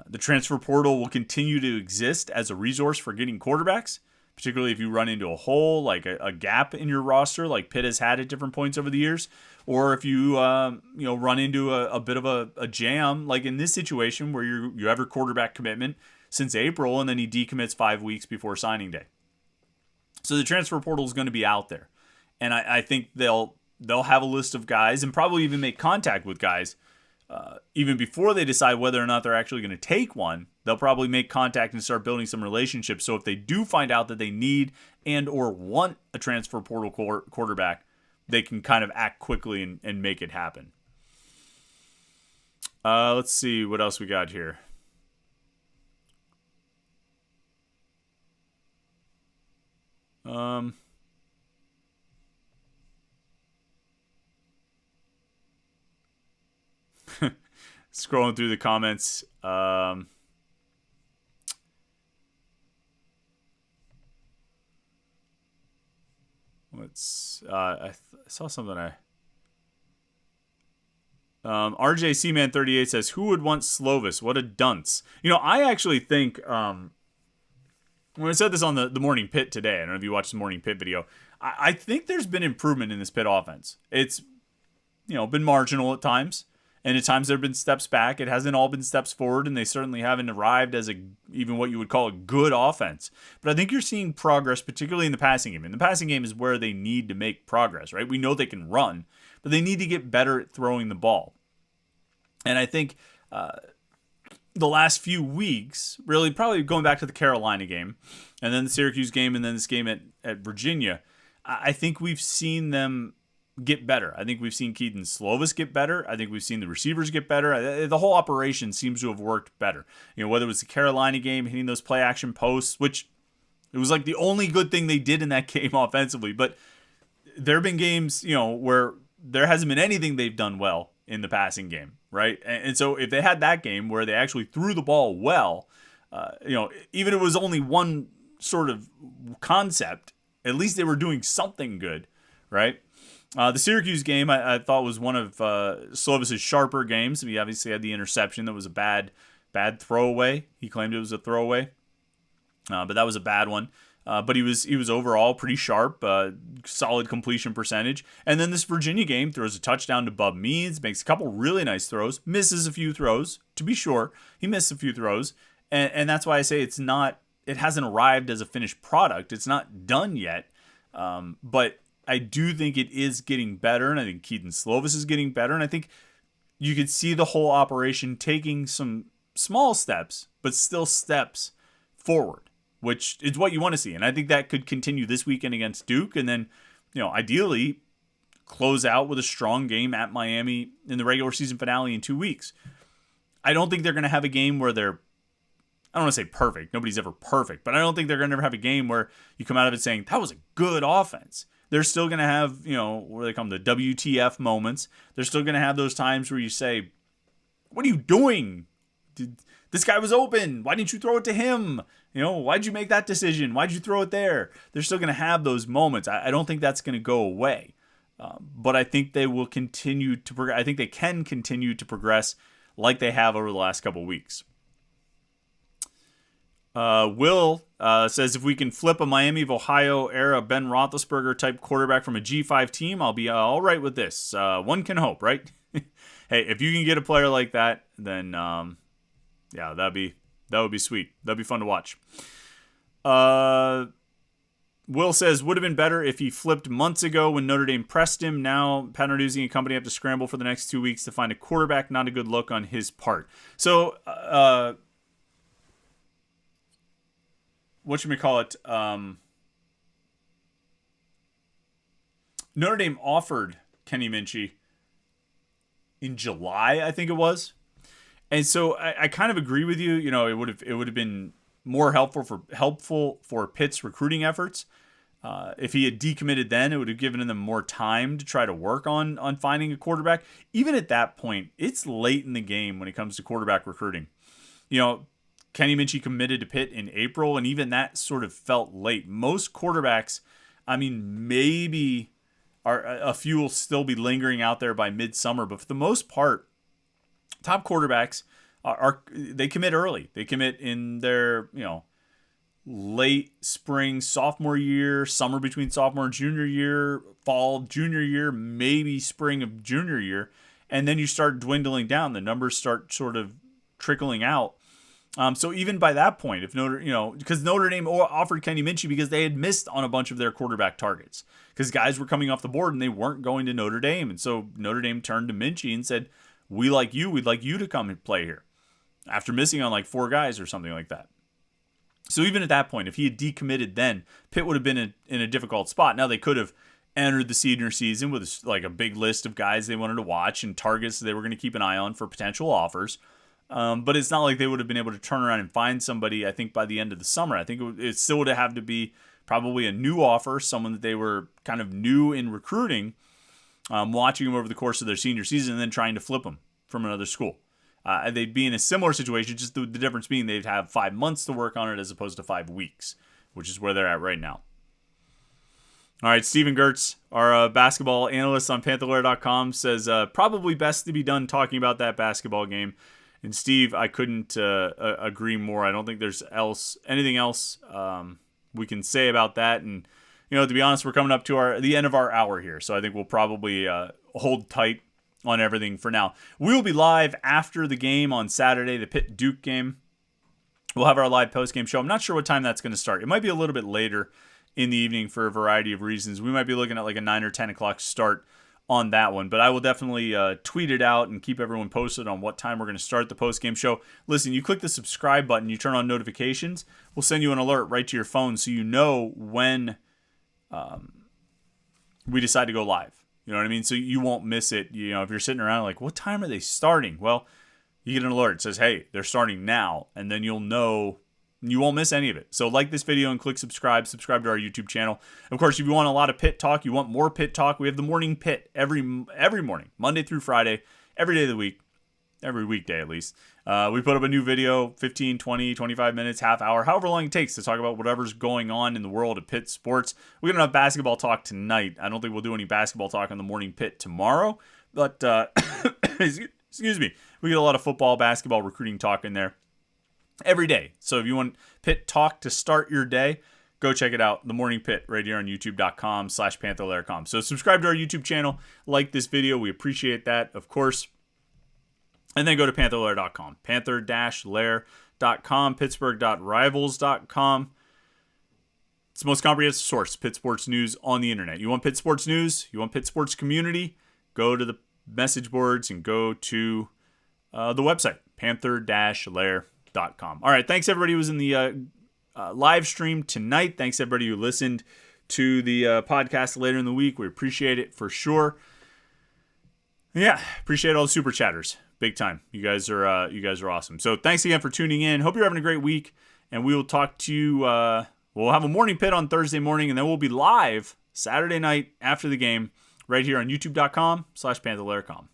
The transfer portal will continue to exist as a resource for getting quarterbacks, particularly if you run into a hole, like a gap in your roster, like Pitt has had at different points over the years, or if you run into a bit of a jam, like in this situation where you have your quarterback commitment since April, and then he decommits 5 weeks before signing day. So the transfer portal is going to be out there, and I think they'll have a list of guys, and probably even make contact with guys even before they decide whether or not they're actually going to take one. They'll probably make contact and start building some relationships. So if they do find out that they need and or want a transfer portal quarterback, they can kind of act quickly and make it happen. Let's see what else we got here. Scrolling through the comments. I saw something. RJCman38 says, "Who would want Slovis? What a dunce." I actually think when I said this on the Morning Pit today, I don't know if you watched the Morning Pit video, I think there's been improvement in this Pitt offense. It's been marginal at times, and at times there have been steps back. It hasn't all been steps forward, and they certainly haven't arrived as even what you would call a good offense. But I think you're seeing progress, particularly in the passing game. And the passing game is where they need to make progress, right? We know they can run, but they need to get better at throwing the ball. And I think the last few weeks, really probably going back to the Carolina game, and then the Syracuse game, and then this game at Virginia, I think we've seen them get better. I think we've seen Keaton Slovis get better. I think we've seen the receivers get better. The whole operation seems to have worked better. Whether it was the Carolina game, hitting those play action posts, which it was like the only good thing they did in that game offensively. But there have been games, where there hasn't been anything they've done well, in the passing game, right? And so if they had that game where they actually threw the ball well, even if it was only one sort of concept, at least they were doing something good, right? The Syracuse game I thought was one of Slovis's sharper games. He obviously had the interception that was a bad throwaway. He claimed it was a throwaway, but that was a bad one. But he was overall pretty sharp, solid completion percentage. And then this Virginia game, throws a touchdown to Bub Means, makes a couple really nice throws, misses a few throws, to be sure. He missed a few throws. And that's why I say it hasn't arrived as a finished product. It's not done yet. But I do think it is getting better, and I think Keaton Slovis is getting better. And I think you could see the whole operation taking some small steps, but still steps forward, which is what you want to see. And I think that could continue this weekend against Duke, and then, ideally close out with a strong game at Miami in the regular season finale in 2 weeks. I don't think they're going to have a game where they're, I don't want to say perfect. Nobody's ever perfect, but I don't think they're going to ever have a game where you come out of it saying, that was a good offense. They're still going to have, what they call them, the WTF moments. They're still going to have those times where you say, what are you doing? This guy was open. Why didn't you throw it to him? Why'd you make that decision? Why'd you throw it there? They're still going to have those moments. I don't think that's going to go away. But I think they will continue to progress. I think they can continue to progress like they have over the last couple of weeks. Will says, if we can flip a Miami of Ohio era Ben Roethlisberger type quarterback from a G5 team, I'll be all right with this. One can hope, right? Hey, if you can get a player like that, then that would be sweet. That'd be fun to watch. Will says, would have been better if he flipped months ago when Notre Dame pressed him. Now Pat Narduzzi and company have to scramble for the next 2 weeks to find a quarterback. Not a good look on his part. So, whatchamacallit, Notre Dame offered Kenny Minchey in July, I think it was. And so I kind of agree with you. It would have been more helpful for Pitt's recruiting efforts. If he had decommitted then, it would have given them more time to try to work on finding a quarterback. Even at that point, it's late in the game when it comes to quarterback recruiting. Kenny Minchey committed to Pitt in April, and even that sort of felt late. Most quarterbacks, maybe a few will still be lingering out there by midsummer, but for the most part, top quarterbacks they commit early. They commit in their late spring sophomore year, summer between sophomore and junior year, fall junior year, maybe spring of junior year, and then you start dwindling down. The numbers start sort of trickling out. So even by that point, if because Notre Dame offered Kenny Minchey because they had missed on a bunch of their quarterback targets because guys were coming off the board and they weren't going to Notre Dame. And so Notre Dame turned to Minchey and said, we like you. We'd like you to come and play here after missing on like 4 guys or something like that. So even at that point, if he had decommitted then, Pitt would have been in a difficult spot. Now they could have entered the senior season with like a big list of guys they wanted to watch and targets they were going to keep an eye on for potential offers. But it's not like they would have been able to turn around and find somebody, I think, by the end of the summer. I think it still would have to be probably a new offer, someone that they were kind of new in recruiting, watching them over the course of their senior season and then trying to flip them from another school. They'd be in a similar situation, just the difference being they'd have 5 months to work on it as opposed to 5 weeks, which is where they're at right now. All right, Steven Gertz, our basketball analyst on Panther-Lair.com, says probably best to be done talking about that basketball game. And Steve, I couldn't agree more. I don't think there's anything else we can say about that. And to be honest, we're coming up to the end of our hour here, so I think we'll probably hold tight on everything for now. We will be live after the game on Saturday, the Pitt-Duke game. We'll have our live post-game show. I'm not sure what time that's going to start. It might be a little bit later in the evening for a variety of reasons. We might be looking at like a 9 or 10 o'clock start on that one, but I will definitely tweet it out and keep everyone posted on what time we're going to start the post-game show. Listen, you click the subscribe button, you turn on notifications, we'll send you an alert right to your phone so you know when we decide to go live. You know what I mean? So you won't miss it. If you're sitting around like, what time are they starting? Well, you get an alert. It says, hey, they're starting now, and then you'll know. You won't miss any of it. So like this video and click subscribe to our YouTube channel. Of course, if you want a lot of Pitt talk, you want more Pitt talk, we have the morning Pitt every morning, Monday through Friday every day of the week, every weekday at least. We put up a new video, 15, 20, 25 minutes, half hour, however long it takes to talk about whatever's going on in the world of Pitt sports. We're going to have basketball talk tonight. I don't think we'll do any basketball talk on the morning Pitt tomorrow, but excuse me, we get a lot of football, basketball, recruiting talk in there every day. So if you want Pitt talk to start your day, go check it out. The Morning Pit right here on youtube.com/Panther-Lair.com. So subscribe to our YouTube channel, like this video. We appreciate that, of course. And then go to Panther-Lair.com, Panther-Lair.com, Pittsburgh.rivals.com. It's the most comprehensive source, Pitt sports news on the internet. You want Pitt sports news? You want Pitt sports community? Go to the message boards and go to the website, Panther-Lair.com. All right, thanks everybody who was in the live stream tonight. Thanks everybody who listened to the podcast later in the week. We appreciate it for sure. Yeah, appreciate all the super chatters. Big time. You guys are awesome. So thanks again for tuning in. Hope you're having a great week, and we will talk to you. We'll have a morning pit on Thursday morning, and then we'll be live Saturday night after the game right here on youtube.com/Panther-Lair.com.